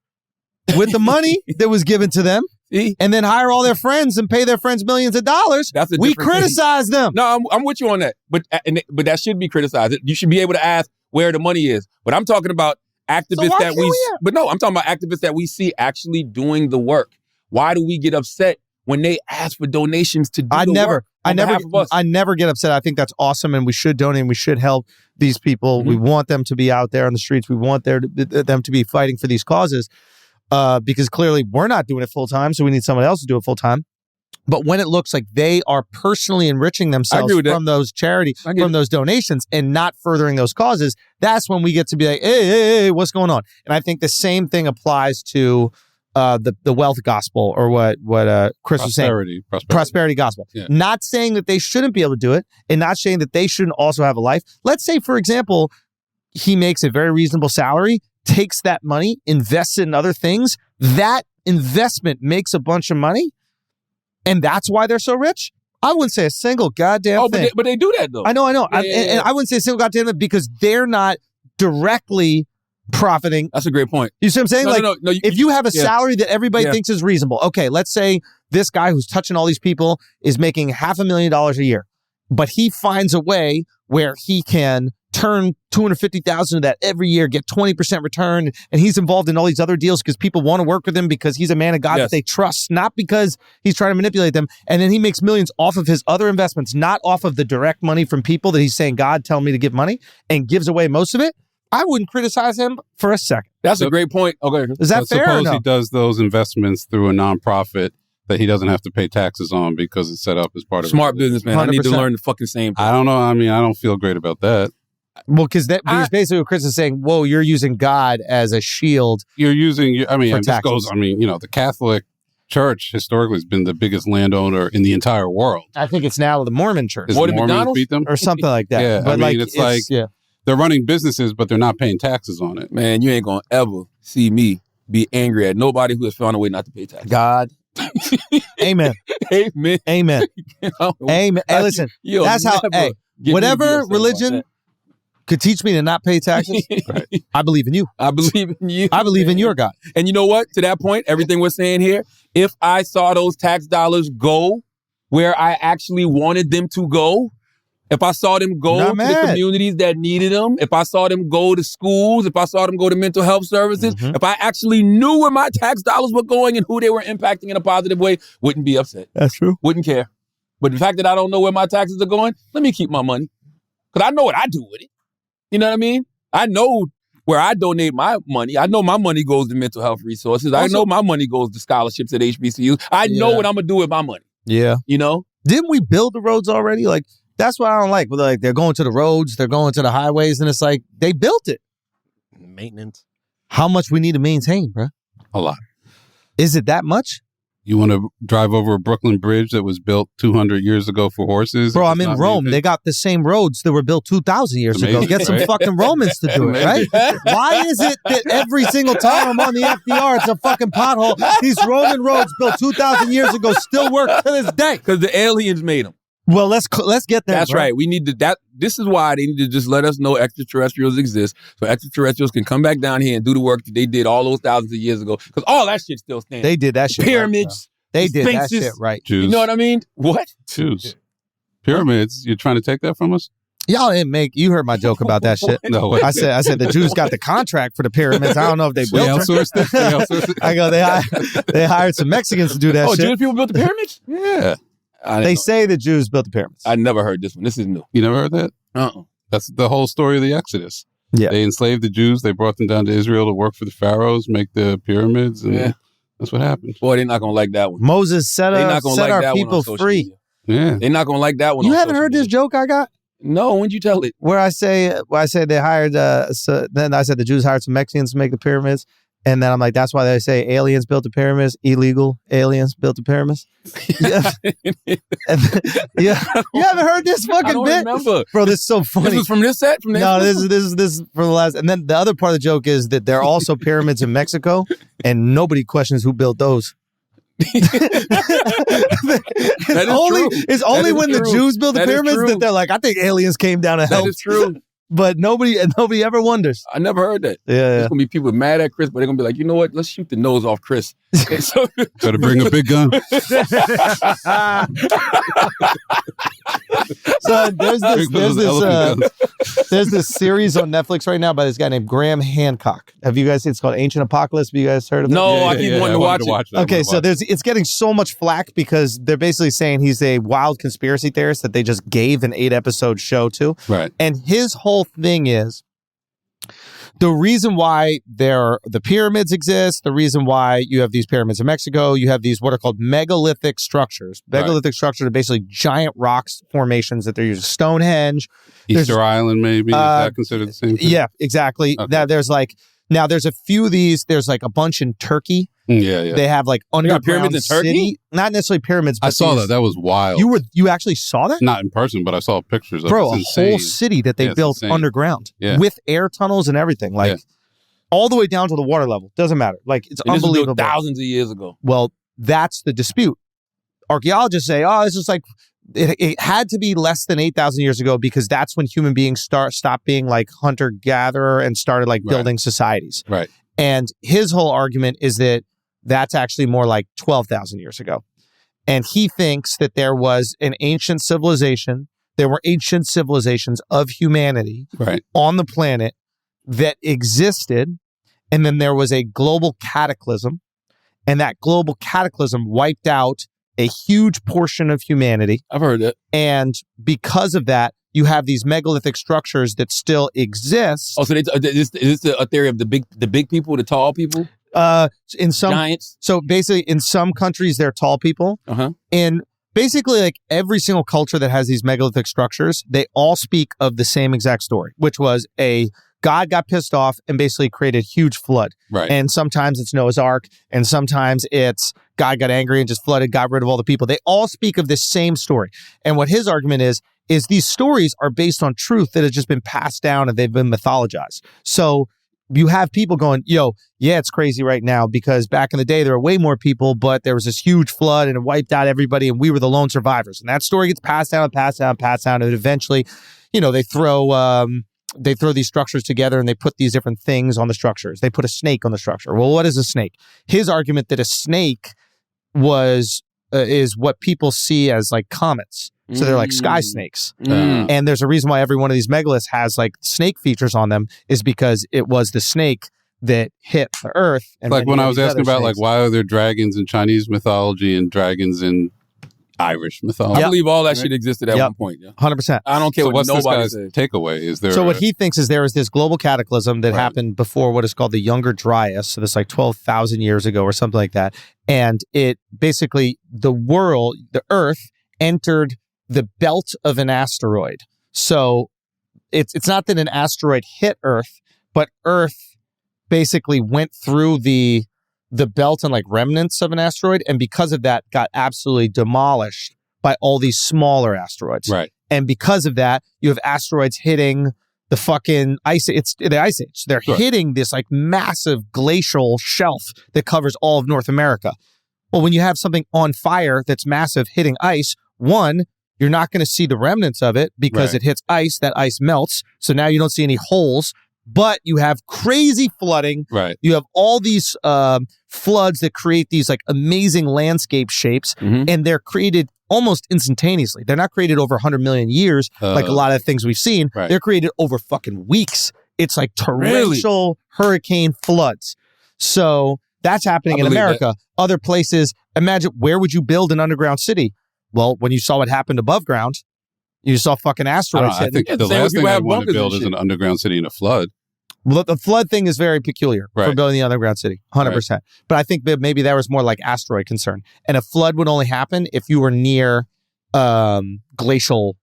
with the money that was given to them, and then hire all their friends and pay their friends millions of dollars, we criticize them. No, I'm with you on that. But that should be criticized. You should be able to ask where the money is. But I'm talking about activists I'm talking about activists that we see actually doing the work. Why do we get upset when they ask for donations to do the work on behalf of us? I never get upset. I think that's awesome, and we should donate and we should help these people. Mm-hmm. We want them to be out there on the streets. We want them to be fighting for these causes because clearly we're not doing it full time, so we need someone else to do it full time. But when it looks like they are personally enriching themselves from those from those donations and not furthering those causes, that's when we get to be like, hey, what's going on? And I think the same thing applies to the wealth gospel, or what Chris was saying. Prosperity gospel. Yeah. Not saying that they shouldn't be able to do it, and not saying that they shouldn't also have a life. Let's say, for example, he makes a very reasonable salary, takes that money, invests it in other things. That investment makes a bunch of money. And that's why they're so rich? I wouldn't say a single goddamn thing. But they do that, though. I know. And I wouldn't say a single goddamn thing because they're not directly profiting. That's a great point. You see what I'm saying? No, if you have a salary that everybody thinks is reasonable, okay, let's say this guy who's touching all these people is making $500,000 a year, but he finds a way where he can turn $250,000 of that every year, get 20% return, and he's involved in all these other deals because people want to work with him because he's a man of God that they trust, not because he's trying to manipulate them. And then he makes millions off of his other investments, not off of the direct money from people that he's saying, God, tell me to give money, and gives away most of it. I wouldn't criticize him for a second. That's a great point. Okay, is that fair? Suppose or no? he does those investments through a nonprofit that he doesn't have to pay taxes on because it's set up as part of smart businessman. 100%. I need to learn the fucking same thing. I don't know. I mean, I don't feel great about that. Well, because basically what Chris is saying, whoa, you're using God as a shield. You're using, the Catholic Church historically has been the biggest landowner in the entire world. I think it's now the Mormon Church. What, the Mormons beat them? Or something like that. Yeah, but they're running businesses, but they're not paying taxes on it. Man, you ain't going to ever see me be angry at nobody who has found a way not to pay taxes. God. Amen. Amen. Amen. Amen. Hey, listen, that's how, whatever religion could teach me to not pay taxes, I believe in you. I believe in you. I believe in your God. And you know what? To that point, everything we're saying here, if I saw those tax dollars go where I actually wanted them to go, if I saw them go to the communities that needed them, if I saw them go to schools, if I saw them go to mental health services, if I actually knew where my tax dollars were going and who they were impacting in a positive way, wouldn't be upset. That's true. Wouldn't care. But the fact that I don't know where my taxes are going, let me keep my money. Because I know what I do with it. You know what I mean? I know where I donate my money. I know my money goes to mental health resources. I know my money goes to scholarships at HBCUs. I know what I'm going to do with my money. Yeah. You know? Didn't we build the roads already? Like, that's what I don't like. Like, they're going to the roads, they're going to the highways, and it's like, they built it. Maintenance. How much we need to maintain, bro? A lot. Is it that much? You want to drive over a Brooklyn Bridge that was built 200 years ago for horses? Bro, I'm in Rome. They got the same roads that were built 2,000 years ago. Get some fucking Romans to do it, right? Why is it that every single time I'm on the FDR, it's a fucking pothole? These Roman roads built 2,000 years ago still work to this day. Because the aliens made them. Well, let's get there. That's right. We need to. This is why they need to just let us know extraterrestrials exist, so extraterrestrials can come back down here and do the work that they did all those thousands of years ago. Because all that shit still stands. They did that shit. Pyramids. Right, they did that shit right. Jews. You know what I mean? What? Jews. Pyramids. You're trying to take that from us? Y'all didn't make. You heard my joke about that shit. No, I said the Jews got the contract for the pyramids. I don't know if they built outsourced it. I go. They hired some Mexicans to do that shit. Jewish people built the pyramids? Yeah. They say the Jews built the pyramids. I never heard this one. This is new. You never heard that? That's the whole story of the Exodus. Yeah. They enslaved the Jews. They brought them down to Israel to work for the pharaohs, make the pyramids, and that's what happened. Boy, they're not going to like that one. Moses set our people free. Yeah. They're not going to like that one. You haven't heard this joke I got? No, when'd you tell it? Where I say they hired, then I said the Jews hired some Mexicans to make the pyramids. And then I'm like, that's why they say aliens built the pyramids, illegal aliens built the pyramids. Yeah. You haven't heard this fucking I don't bit? remember. Bro, this is so funny. This was from this set? From No, this is from the last. And then the other part of the joke is that there are also pyramids in Mexico, and nobody questions who built those. It's only when the Jews built the pyramids that they're like, I think aliens came down to help. That is true. But nobody ever wonders. I never heard that. Yeah, There's gonna be people mad at Chris, but they're gonna be like, you know what? Let's shoot the nose off Chris. So, Better bring a big gun. So there's this series on Netflix right now by this guy named Graham Hancock. Have you guys seen? It's called Ancient Apocalypse. Have you guys heard of it? no, I keep wanting to watch it. Okay, so it's getting so much flack because they're basically saying he's a wild conspiracy theorist that they just gave an 8-episode show to. Right. And his whole thing is the reason why the pyramids exist, the reason why you have these pyramids in Mexico, you have these what are called megalithic structures. Megalithic structures are basically giant rocks formations that they're using. Stonehenge. Easter Island, maybe. Is that considered the same thing? Yeah, exactly. Okay. There's a few of these. There's like a bunch in Turkey. Yeah. They have like underground pyramids in Turkey? city. Not necessarily pyramids. But I saw that. That was wild. You actually saw that? Not in person, but I saw pictures of it. Bro, It's a whole insane. city that they Yeah, it's built insane. underground Yeah. with air tunnels and everything. Like all the way down to the water level. Doesn't matter. Like it's And this was built unbelievable. thousands of years ago. Well, that's the dispute. Archaeologists say, it's just like it had to be less than 8,000 years ago because that's when human beings stopped being like hunter-gatherer and started like building societies. Right. And his whole argument is that that's actually more like 12,000 years ago. And he thinks that there was an ancient civilization. There were ancient civilizations of humanity on the planet that existed. And then there was a global cataclysm. And that global cataclysm wiped out a huge portion of humanity. I've heard that. And because of that, you have these megalithic structures that still exist. Oh, so is this a theory of the big people, the tall people? In some giants. So basically, in some countries, they're tall people. And basically, like every single culture that has these megalithic structures, they all speak of the same exact story, which was a God got pissed off and basically created a huge flood. Right. And sometimes it's Noah's Ark, and sometimes it's God got angry and just flooded, got rid of all the people. They all speak of this same story. And what his argument is these stories are based on truth that has just been passed down and they've been mythologized. So you have people going, it's crazy right now because back in the day, there were way more people, but there was this huge flood and it wiped out everybody and we were the lone survivors. And that story gets passed down. And eventually, they throw these structures together and they put these different things on the structures. They put a snake on the structure. Well, what is a snake? His argument that a snake is what people see as like comets. So they're like sky snakes. And there's a reason why every one of these megaliths has like snake features on them is because it was the snake that hit the earth. And like when I was asking about like why are there dragons in Chinese mythology and dragons in Irish mythology? I believe all that shit existed at one point. 100%. I don't care what nobody says. Takeaway is there. So what he thinks is there is this global cataclysm that happened before what is called the Younger Dryas. So this like 12,000 years ago or something like that. And it basically the Earth entered the belt of an asteroid. So it's not that an asteroid hit Earth, but Earth basically went through the belt and like remnants of an asteroid, and because of that got absolutely demolished by all these smaller asteroids. Right. And because of that, you have asteroids hitting the fucking ice. It's the ice age. They're hitting this like massive glacial shelf that covers all of North America. Well, when you have something on fire that's massive hitting ice, one, you're not going to see the remnants of it because it hits ice. That ice melts. So now you don't see any holes, but you have crazy flooding. Right. You have all these floods that create these like amazing landscape shapes, and they're created almost instantaneously. They're not created over 100 million years like a lot of the things we've seen. Right. They're created over fucking weeks. It's like torrential hurricane floods. So that's happening in America. Other places, imagine, where would you build an underground city? Well, when you saw what happened above ground, you saw fucking asteroids. I think the last thing I want to build is an underground city in a flood. Well, the flood thing is very peculiar for building the underground city, 100%. But I think that maybe that was more like asteroid concern. And a flood would only happen if you were near glacial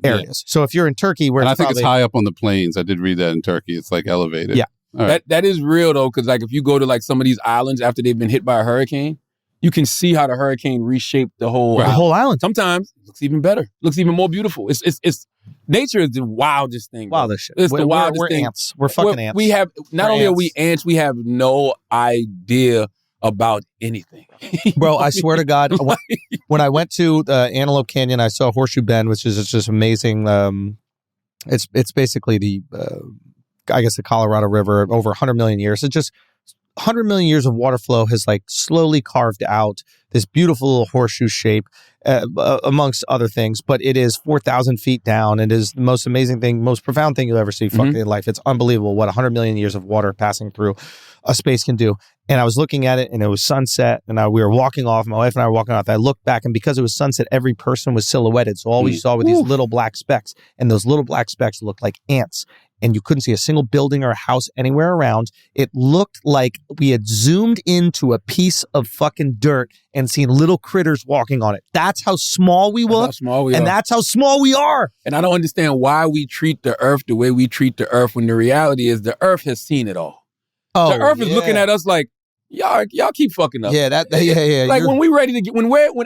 areas. So if you're in Turkey, where and I think it's high up on the plains. I did read that in Turkey. It's like elevated. Yeah. All right. That is real though, because like if you go to like some of these islands after they've been hit by a hurricane, you can see how the hurricane reshaped the whole The whole island. Sometimes it looks even better, looks even more beautiful. It's nature is the wildest thing. Bro. Wildest shit. It's the wildest we're thing. ants. We're fucking ants. We have not We're only are ants. we ants, we have no idea about anything. Bro, I swear to God, when I went to Antelope Canyon, I saw Horseshoe Bend, which is just amazing. It's basically I guess the Colorado River over 100 million years. It's just 100 million years of water flow has like slowly carved out this beautiful little horseshoe shape amongst other things, but it is 4,000 feet down. It is the most amazing thing, most profound thing you'll ever see fucking in life. It's unbelievable what 100 million years of water passing through a space can do. And I was looking at it and it was sunset and we were walking off. My wife and I were walking off. I looked back and because it was sunset, every person was silhouetted. So all we saw were these little black specks, and those little black specks looked like ants. And you couldn't see a single building or a house anywhere around. It looked like we had zoomed into a piece of fucking dirt and seen little critters walking on it. That's how small we look. And that's how small we are. And I don't understand why we treat the earth the way we treat the earth when the reality is the earth has seen it all. Oh, the earth is looking at us like, y'all keep fucking up. Yeah, yeah. Like when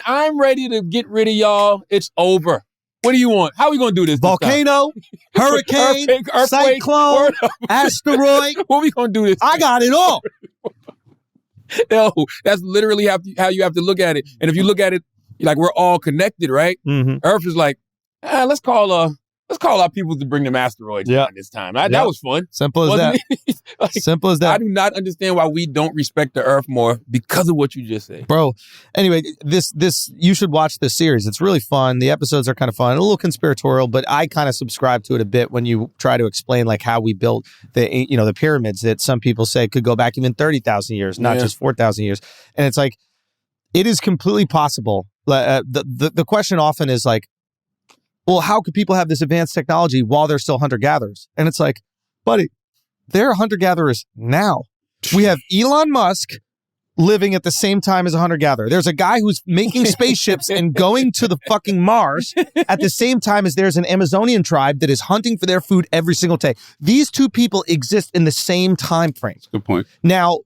I'm ready to get rid of y'all, it's over. What do you want? How are we going to do this? Volcano, hurricane, earthquake, cyclone, asteroid. What are we going to do this? I got it all. No, that's literally how you have to look at it. And if you look at it, like we're all connected, right? Mm-hmm. Earth is like, let's call our people to bring them asteroids down this time. That was fun. Simple as that. Like, simple as that. I do not understand why we don't respect the earth more because of what you just said. Bro, anyway, this you should watch this series. It's really fun. The episodes are kind of fun, a little conspiratorial, but I kind of subscribe to it a bit when you try to explain like how we built the pyramids that some people say could go back even 30,000 years, not just 4,000 years. And it's like, it is completely possible. The question often is like, well, how could people have this advanced technology while they're still hunter-gatherers? And it's like, buddy, they're hunter-gatherers now. We have Elon Musk living at the same time as a hunter-gatherer. There's a guy who's making spaceships and going to the fucking Mars at the same time as there's an Amazonian tribe that is hunting for their food every single day. These two people exist in the same time frame. That's a good point. Now,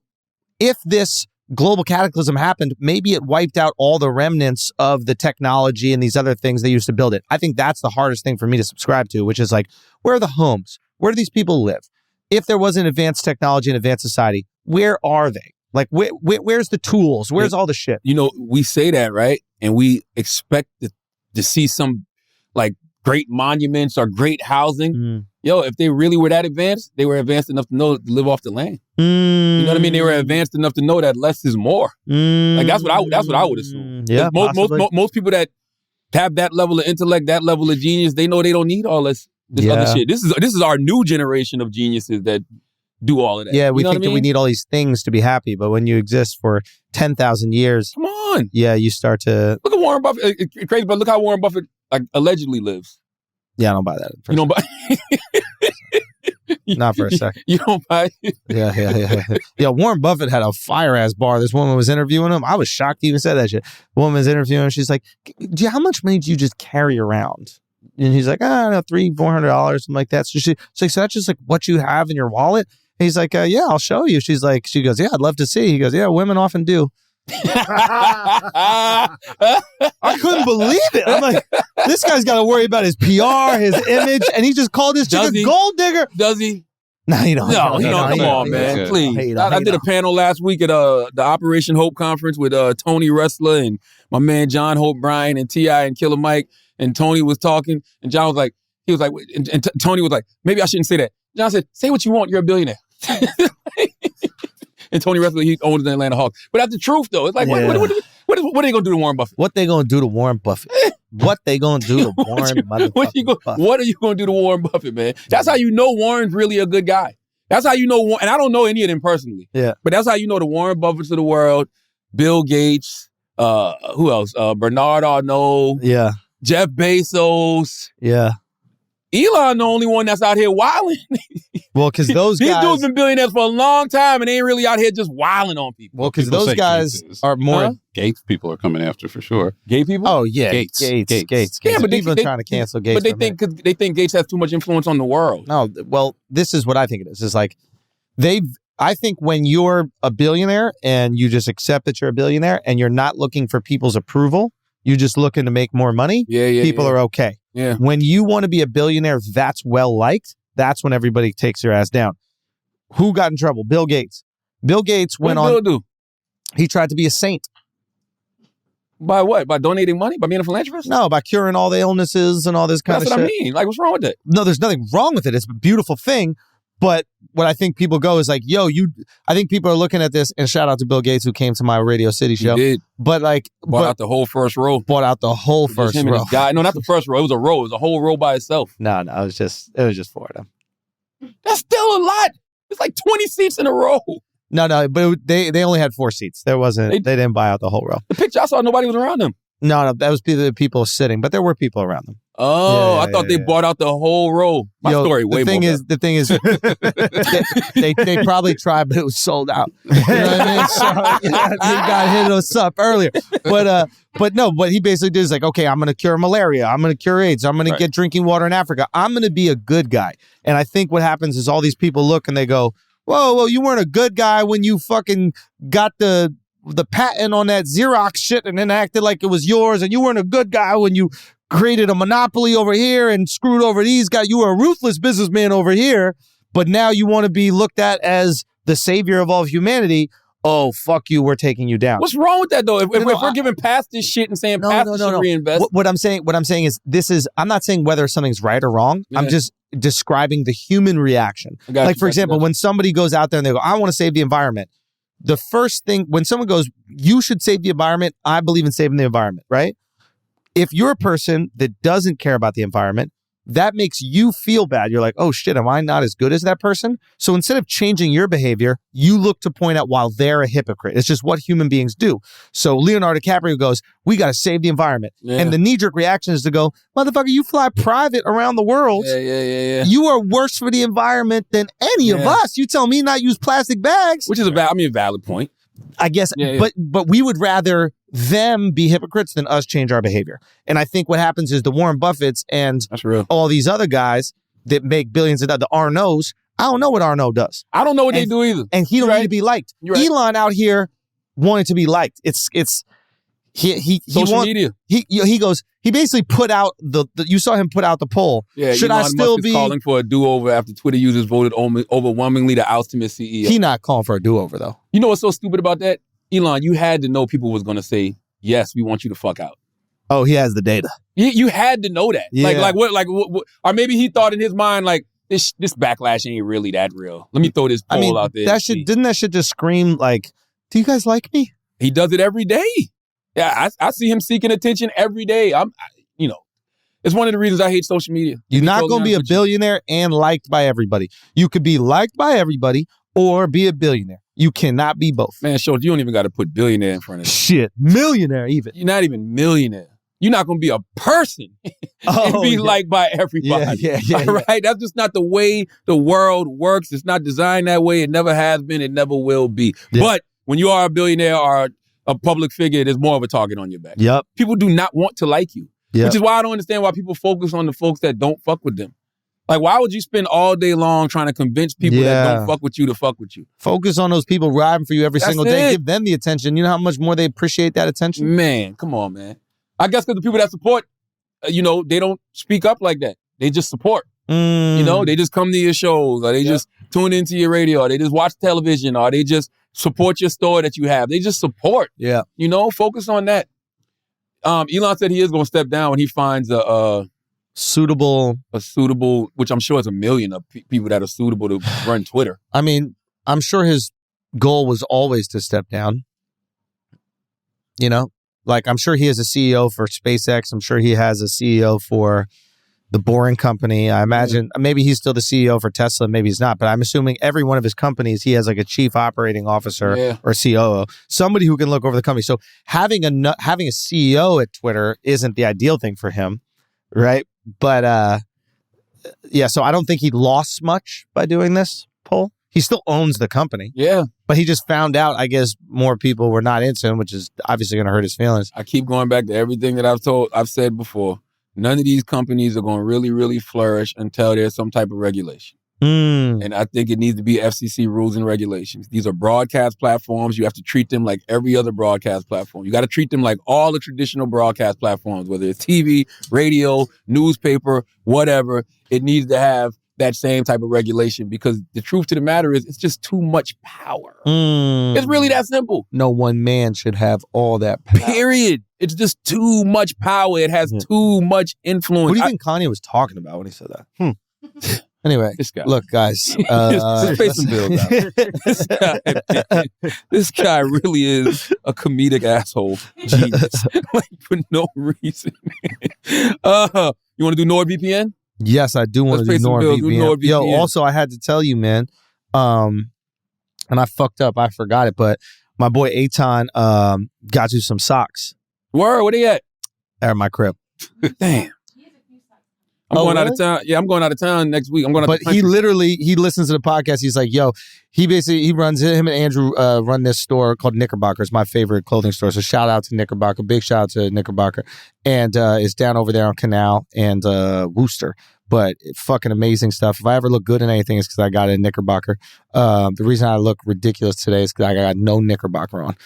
if this global cataclysm happened, maybe it wiped out all the remnants of the technology and these other things they used to build it. I think that's the hardest thing for me to subscribe to, which is like, where are the homes? Where do these people live? If there was an advanced technology and advanced society, where are they? Like, where's the tools? Where's all the shit? You know, we say that, right? And we expect to see some like great monuments or great housing. Yo, if they really were that advanced, they were advanced enough to know to live off the land. You know what I mean? They were advanced enough to know that less is more. Like that's what I would assume. Yeah, most people that have that level of intellect, that level of genius, they know they don't need all this other shit. This is our new generation of geniuses that do all of that. Yeah, we think that we need all these things to be happy, but when you exist for 10,000 years, come on. Yeah, you start to look at Warren Buffett. It's crazy, but look how Warren Buffett like allegedly lives. Yeah, I don't buy that. You don't buy. Not for a second. You don't buy it? Yeah. Yeah, Warren Buffett had a fire-ass bar. This woman was interviewing him. I was shocked he even said that shit. The woman was interviewing him. She's like, how much money do you just carry around? And he's like, I don't know, $300-400, something like that. So she's like, so that's just like what you have in your wallet? And he's like, yeah, I'll show you. She goes, yeah, I'd love to see. He goes, yeah, women often do. I couldn't believe it. I'm like, this guy's got to worry about his PR, his image, and he just called this chick a gold digger. Does he? No, he don't. No, he don't. Come on, man. Please. I did a panel last week at the Operation Hope conference with Tony Ressler and my man John Hope Bryan and T.I. and Killer Mike. And Tony was talking, and John was like, and Tony was like, maybe I shouldn't say that. John said, say what you want. You're a billionaire. And Tony Ressler, he owns the Atlanta Hawks. But that's the truth, though. It's like, what are they going to do to Warren Buffett? What they going to do to Warren Buffett? What they going to do to Warren Buffett? What are you going to do to Warren Buffett, man? That's how you know Warren's really a good guy. That's how you know, and I don't know any of them personally. Yeah. But that's how you know the Warren Buffetts of the world, Bill Gates, who else? Bernard Arnault. Yeah. Jeff Bezos. Yeah. Elon, the only one that's out here wilding. Well, because those guys... These dudes been billionaires for a long time and they ain't really out here just wilding on people. Well, because those guys are more... Gates people are coming after for sure. Gay people? Oh, yeah. Gates. Yeah, but people are trying to cancel Gates. But they think Gates has too much influence on the world. No, well, this is what I think it is. It's like, I think when you're a billionaire and you just accept that you're a billionaire and you're not looking for people's approval, you're just looking to make more money, people are okay. Yeah. When you want to be a billionaire that's well liked, that's when everybody takes their ass down. Who got in trouble? Bill Gates. Bill Gates went on. What did Bill do? He tried to be a saint. By what? By donating money? By being a philanthropist? No, by curing all the illnesses and all this kind That's of what shit. I mean. Like, what's wrong with that? No, there's nothing wrong with it. It's a beautiful thing. But what I think people go is like, yo, I think people are looking at this, and shout out to Bill Gates who came to my Radio City show. He did. But like, Bought out the whole first row. Bought out the whole first him and row. his guy. No, not the first row. It was a row. It was a whole row by itself. No, it was just for them. That's still a lot. It's like 20 seats in a row. No, but they only had 4 seats. They didn't buy out the whole row. The picture I saw, nobody was around them. No, that was the people sitting, but there were people around them. Oh, I thought they bought out the whole row. My story way more. The thing is, they probably tried, but it was sold out. You know what I mean? So they got hit us up earlier. But no, what he basically did is like, okay, I'm going to cure malaria. I'm going to cure AIDS. I'm going to get drinking water in Africa. I'm going to be a good guy. And I think what happens is all these people look and they go, whoa, you weren't a good guy when you fucking got the patent on that Xerox shit and then acted like it was yours, and you weren't a good guy when you created a monopoly over here and screwed over these guys. You were a ruthless businessman over here, but now you want to be looked at as the savior of all of humanity. Oh, fuck you, we're taking you down. What's wrong with that, though? If we're giving past this shit and saying past this should reinvest. What I'm saying is I'm not saying whether something's right or wrong. Yeah. I'm just describing the human reaction. Like, for example, when somebody goes out there and they go, I want to save the environment. The first thing, when someone goes, you should save the environment, I believe in saving the environment, right? If you're a person that doesn't care about the environment, that makes you feel bad. You're like, oh shit, am I not as good as that person? So instead of changing your behavior, you look to point out while they're a hypocrite. It's just what human beings do. So Leonardo DiCaprio goes, we got to save the environment. Yeah. And the knee-jerk reaction is to go, motherfucker, you fly private around the world. Yeah. You are worse for the environment than any of us. You tell me not use plastic bags. Which is a valid point. I guess, but we would rather them be hypocrites than us change our behavior. And I think what happens is the Warren Buffetts and all these other guys that make billions of dollars, the Arnauds, I don't know what Arnaud does. I don't know what they do either. And he don't need to be liked. Elon out here wanted to be liked. He social media. He basically put out you saw him put out the poll. Yeah, should Elon I still Musk be is calling for a do-over after Twitter users voted overwhelmingly to oust him as CEO? He not calling for a do-over though. You know what's so stupid about that? Elon, you had to know people was going to say, yes, we want you to fuck out. Oh, he has the data. You had to know that. Yeah. Like what, or maybe he thought in his mind, like, this backlash ain't really that real. Let me throw this poll out there. Didn't that shit just scream like, do you guys like me? He does it every day. Yeah, I see him seeking attention every day. It's one of the reasons I hate social media. You're not going to be a billionaire and liked by everybody. You could be liked by everybody or be a billionaire. You cannot be both. Man, Schulz, you don't even got to put billionaire in front of it. Shit, millionaire even. You're not even millionaire. You're not going to be a person and be liked by everybody. Yeah. All right? That's just not the way the world works. It's not designed that way. It never has been. It never will be. Yeah. But when you are a billionaire or a public figure, there's more of a target on your back. Yep. People do not want to like you. Yep. Which is why I don't understand why people focus on the folks that don't fuck with them. Like, why would you spend all day long trying to convince people that don't fuck with you to fuck with you? Focus on those people riding for you every single day. Give them the attention. You know how much more they appreciate that attention? Man, come on, man. I guess because the people that support, they don't speak up like that. They just support. They just come to your shows, or they just tune into your radio, or they just watch television, or they just support your store that you have. They just support. Yeah. Focus on that. Elon said he is going to step down when he finds a suitable, which I'm sure is 1 million of people that are suitable to run Twitter. I mean, I'm sure his goal was always to step down. Like, I'm sure he is a CEO for SpaceX. I'm sure he has a CEO for the Boring Company. I imagine maybe he's still the CEO for Tesla. Maybe he's not. But I'm assuming every one of his companies, he has like a chief operating officer or COO, somebody who can look over the company. So having a CEO at Twitter isn't the ideal thing for him, right? But so I don't think he lost much by doing this poll. He still owns the company. Yeah. But he just found out, I guess, more people were not into him, which is obviously going to hurt his feelings. I keep going back to everything that I've said before. None of these companies are going to really, really flourish until there's some type of regulation. And I think it needs to be FCC rules and regulations. These are broadcast platforms. You have to treat them like every other broadcast platform. You got to treat them like all the traditional broadcast platforms, whether it's TV, radio, newspaper, whatever. It needs to have that same type of regulation because the truth to the matter is it's just too much power. It's really that simple. No one man should have all that power. Period. It's just too much power. It has too much influence. What do you think Kanye was talking about when he said that? Anyway, look, guys. Just pay some bills out. This guy really is a comedic asshole. Genius. Like, for no reason. You want to do NordVPN? Yes, I do want to do NordVPN. Yo, also, I had to tell you, man, and I fucked up. I forgot it, but my boy Aton got you some socks. Word, where they at? At my crib. Damn. I'm going out of town. Yeah, I'm going out of town next week. I'm going. But he listens to the podcast. He's like, yo, he runs him and Andrew run this store called Knickerbocker. It's my favorite clothing store. So shout out to Knickerbocker. Big shout out to Knickerbocker. And it's down over there on Canal and Worcester. But fucking amazing stuff. If I ever look good in anything, it's because I got it in Knickerbocker. The reason I look ridiculous today is because I got no Knickerbocker on.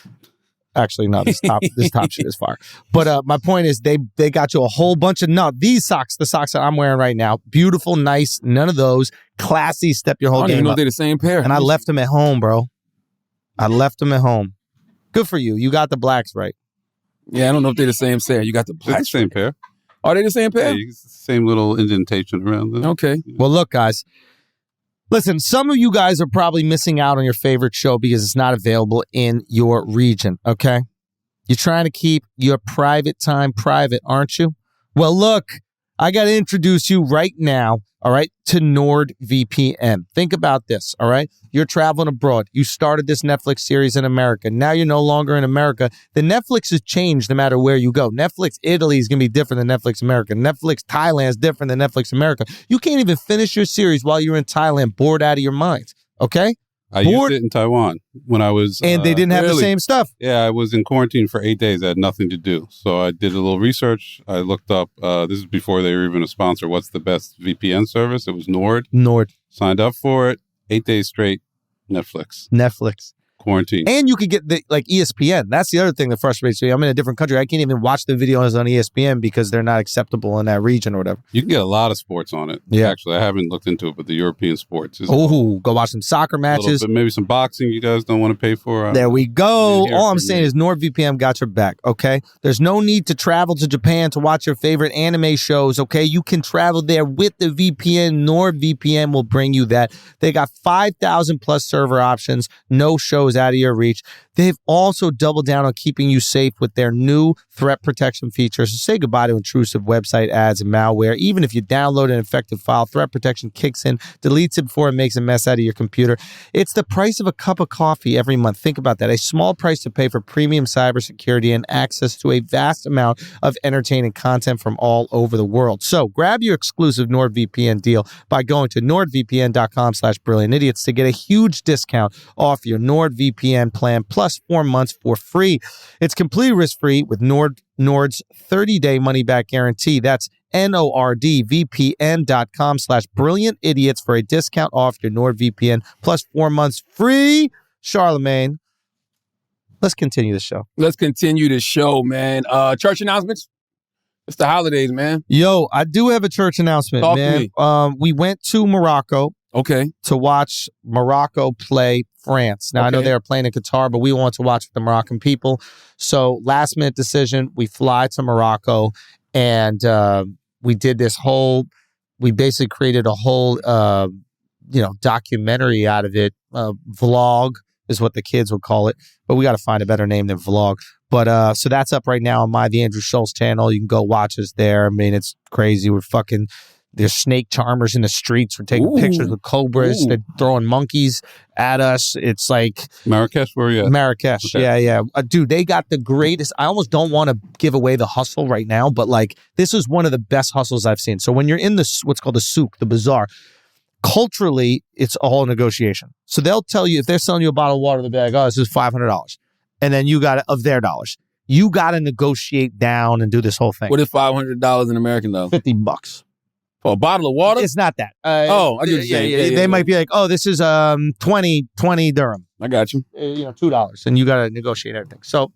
Actually, no, this top shit is fire. But my point is they got you a whole bunch of, these socks, the socks that I'm wearing right now, beautiful, nice, none of those, classy, step your whole game up. I don't even know if they're the same pair. And I left them at home, bro. I left them at home. Good for you. You got the blacks right. Yeah, I don't know if they're the same pair. You got the blacks. They're the same pair. Are they the same pair? Yeah, same little indentation around them. Okay. Well, look, guys. Listen, some of you guys are probably missing out on your favorite show because it's not available in your region, okay? You're trying to keep your private time private, aren't you? Well, look, I got to introduce you right now, all right, to NordVPN. Think about this, all right? You're traveling abroad. You started this Netflix series in America. Now you're no longer in America. The Netflix has changed no matter where you go. Netflix Italy is going to be different than Netflix America. Netflix Thailand is different than Netflix America. You can't even finish your series while you're in Thailand, bored out of your mind, okay? I used it in Taiwan when I was... And they didn't have the same stuff. Yeah, I was in quarantine for 8 days. I had nothing to do. So I did a little research. I looked up, this is before they were even a sponsor, what's the best VPN service? It was Nord. Signed up for it. 8 days straight. Netflix. Quarantine. And you could get the ESPN. That's the other thing that frustrates me. I'm in a different country. I can't even watch the videos on ESPN because they're not acceptable in that region or whatever. You can get a lot of sports on it. Yeah. Actually, I haven't looked into it, but the European sports. Oh, go watch some soccer matches. Maybe some boxing you guys don't want to pay for. There we go. All I'm saying is NordVPN got your back, okay? There's no need to travel to Japan to watch your favorite anime shows, okay? You can travel there with the VPN. NordVPN will bring you that. They got 5,000 plus server options, no shows out of your reach. They've also doubled down on keeping you safe with their new threat protection features. So say goodbye to intrusive website ads and malware. Even if you download an infected file, threat protection kicks in, deletes it before it makes a mess out of your computer. It's the price of a cup of coffee every month. Think about that. A small price to pay for premium cybersecurity and access to a vast amount of entertaining content from all over the world. So grab your exclusive NordVPN deal by going to nordvpn.com/brilliantidiots to get a huge discount off your NordVPN plan plus 4 months for free. It's completely risk-free with Nord's 30-day money-back guarantee. That's NordVPN.com/brilliantidiots for a discount off your NordVPN plus 4 months free. Charlamagne, let's continue the show. Man. Church announcements? It's the holidays, man. Yo, I do have a church announcement, man. We went to Morocco. Okay. To watch Morocco play France. Now, I know they were playing in Qatar, but we want to watch the Moroccan people. So, last minute decision, we fly to Morocco, and we did this we basically created a whole, documentary out of it. Vlog is what the kids would call it, but we got to find a better name than vlog. But so that's up right now on the Andrew Schulz channel. You can go watch us there. I mean, it's crazy. There's snake charmers in the streets. We're taking pictures with cobras. They're throwing monkeys at us. It's like... Marrakesh, where are you at? Marrakesh, okay. Yeah. Dude, they got the greatest... I almost don't want to give away the hustle right now, but this is one of the best hustles I've seen. So when you're in what's called the souk, the bazaar, culturally, it's all negotiation. So they'll tell you, if they're selling you a bottle of water, they'll be like, oh, this is $500. And then you got it of their dollars. You got to negotiate down and do this whole thing. What is $500 in American dollars? $50. For a bottle of water? It's not that. I get what you're saying. They might be like, oh, this is 20 dirham. I got you. $2, and you got to negotiate everything. So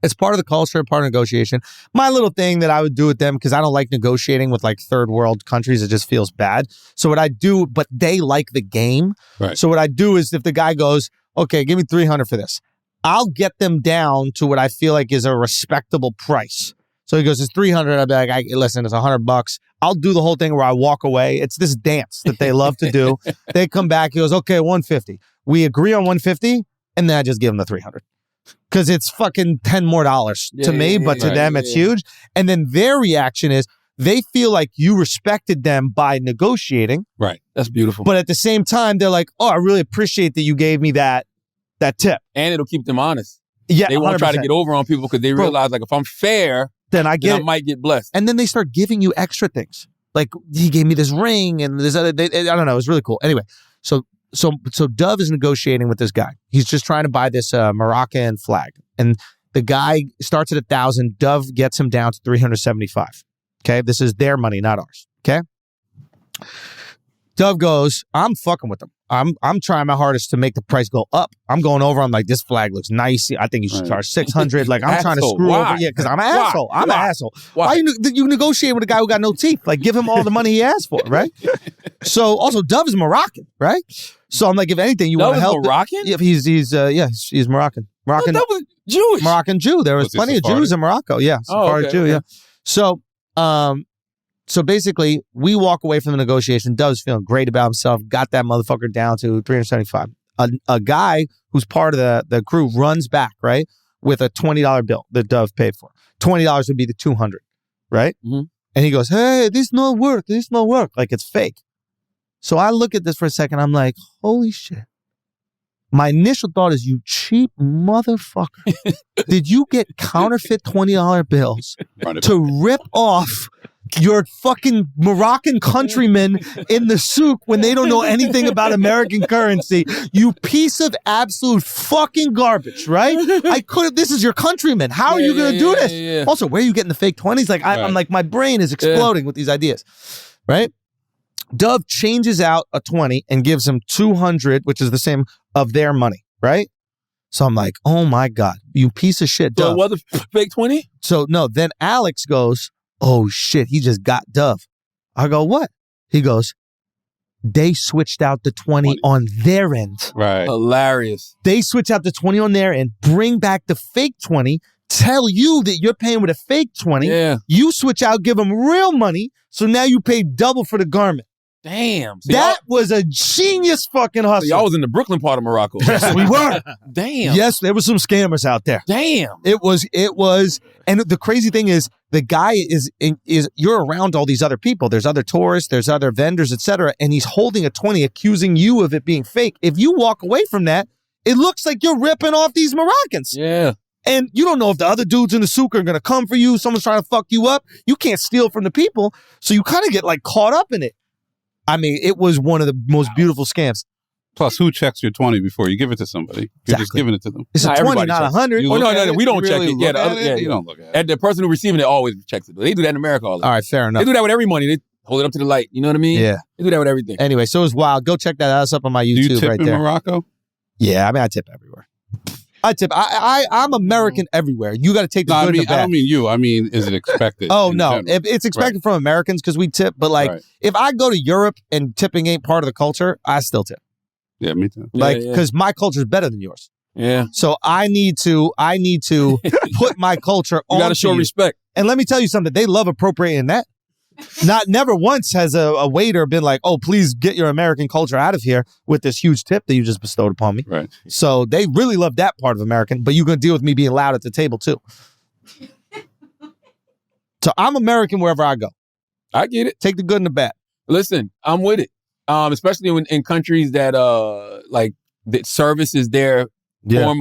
it's part of the culture, part of negotiation. My little thing that I would do with them, because I don't like negotiating with like third world countries. It just feels bad. So what I do, but they like the game. Right. So what I do is if the guy goes, okay, give me $300 for this, I'll get them down to what I feel like is a respectable price. So he goes, it's $300. I'll be like, listen, it's $100. I'll do the whole thing where I walk away. It's this dance that they love to do. They come back. He goes, okay, $150. We agree on $150, and then I just give him the $300. Because it's fucking $10 more to me, but to them it's huge. And then their reaction is they feel like you respected them by negotiating. Right. That's beautiful. But at the same time, they're like, oh, I really appreciate that you gave me that tip. And it'll keep them honest. Yeah, they won't try to get over on people because they realize, like, if I'm fair, then I might get blessed. And then they start giving you extra things. Like, he gave me this ring and this other, I don't know, it was really cool. Anyway, so Dove is negotiating with this guy. He's just trying to buy this Moroccan flag. And the guy starts at 1,000. Dove gets him down to 375. Okay, this is their money, not ours. Okay. Dove goes, I'm fucking with them. I'm trying my hardest to make the price go up. I'm going over. I'm like, this flag looks nice. I think you should charge 600. Like, I'm trying to screw over. Yeah, because I'm an asshole. I'm an asshole. Why you negotiate with a guy who got no teeth? Like, give him all the money he asked for, right? So also, Dove is Moroccan, right? So I'm like, if anything, you want to help. Moroccan? Yeah, he's Moroccan. Moroccan. That was Jewish. Moroccan Jew. There was plenty of Jews in Morocco. Yeah, Sephardic Jew. Yeah. So basically, we walk away from the negotiation. Dove's feeling great about himself. Got that motherfucker down to 375. A guy who's part of the crew runs back, right, with a $20 bill that Dove paid for. $20 would be the $200, right? Mm-hmm. And he goes, hey, this no work. This no work. Like, it's fake. So I look at this for a second. I'm like, holy shit. My initial thought is, you cheap motherfucker. Did you get counterfeit $20 bills to rip off your fucking Moroccan countrymen in the souk when they don't know anything about American currency? You piece of absolute fucking garbage, right? This is your countrymen. How are you going to do this? Yeah. Also, where are you getting the fake 20s? Like, I'm like, my brain is exploding with these ideas, right? Dove changes out a 20 and gives him 200, which is the same of their money, right? So I'm like, oh my God, you piece of shit, Dove. So it was a fake 20? So no, then Alex goes, oh shit, he just got Dove. I go, what? He goes, they switched out the 20 on their end. Right. Hilarious. They switch out the 20 on their end, bring back the fake 20, tell you that you're paying with a fake 20. Yeah. You switch out, give them real money, so now you pay double for the garment. Damn. So that was a genius fucking hustle. So y'all was in the Brooklyn part of Morocco. Yes, we were. Damn. Yes, there were some scammers out there. Damn. It was, and the crazy thing is, the guy is you're around all these other people. There's other tourists, there's other vendors, etc. And he's holding a 20, accusing you of it being fake. If you walk away from that, it looks like you're ripping off these Moroccans. Yeah. And you don't know if the other dudes in the souk are going to come for you. Someone's trying to fuck you up. You can't steal from the people. So you kind of get like caught up in it. I mean, it was one of the most beautiful scams. Plus, who checks your 20 before you give it to somebody? You're just giving it to them. It's a 20, not 100. Oh, no, we don't check it. Yeah, you don't look at it. And the person who's receiving it always checks it. They do that in America all the time. All right, fair enough. They do that with every money. They hold it up to the light. You know what I mean? Yeah. They do that with everything. Anyway, so it was wild. Go check that out. It's up on my YouTube do you tip right in there. Morocco? Yeah, I mean, I tip everywhere. I tip. I'm American everywhere. You got to take the good and the bad. I don't mean you. I mean, is it expected? Oh, no. It's expected from Americans because we tip. But, like, if I go to Europe and tipping ain't part of the culture, I still tip. Yeah, me too. Like, because my culture is better than yours. Yeah. So I need to put my culture on. You got to show respect. And let me tell you something. They love appropriating that. Never once has a waiter been like, oh, please get your American culture out of here with this huge tip that you just bestowed upon me. Right. So they really love that part of American, but you're going to deal with me being loud at the table too. So I'm American wherever I go. I get it. Take the good and the bad. Listen, I'm with it. Especially in countries that like that service is their form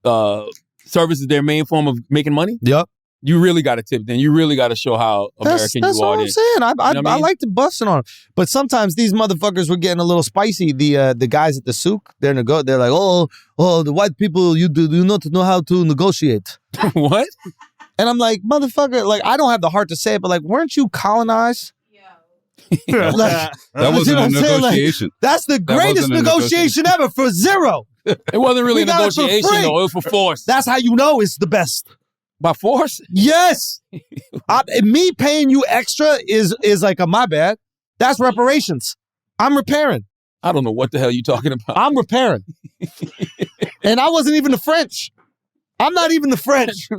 of service is their main form of making money. Yep. You really got to tip. Then you really got to show how American that's you are. That's what I'm saying. I like to busting on them, but sometimes these motherfuckers were getting a little spicy. The guys at the souk, they're like, oh, the white people, you do not know how to negotiate. What? And I'm like, motherfucker, like, I don't have the heart to say it, but like, weren't you colonized? Yeah. That wasn't a negotiation. That's the greatest wasn't a negotiation ever for zero. It wasn't really We a got it for negotiation, free. though. It was for force. That's how you know it's the best. By force? Yes. Me paying you extra is like a my bad. That's reparations. I'm repairing. I don't know what the hell you're talking about. I'm repairing. And I wasn't even the French. I'm not even the French.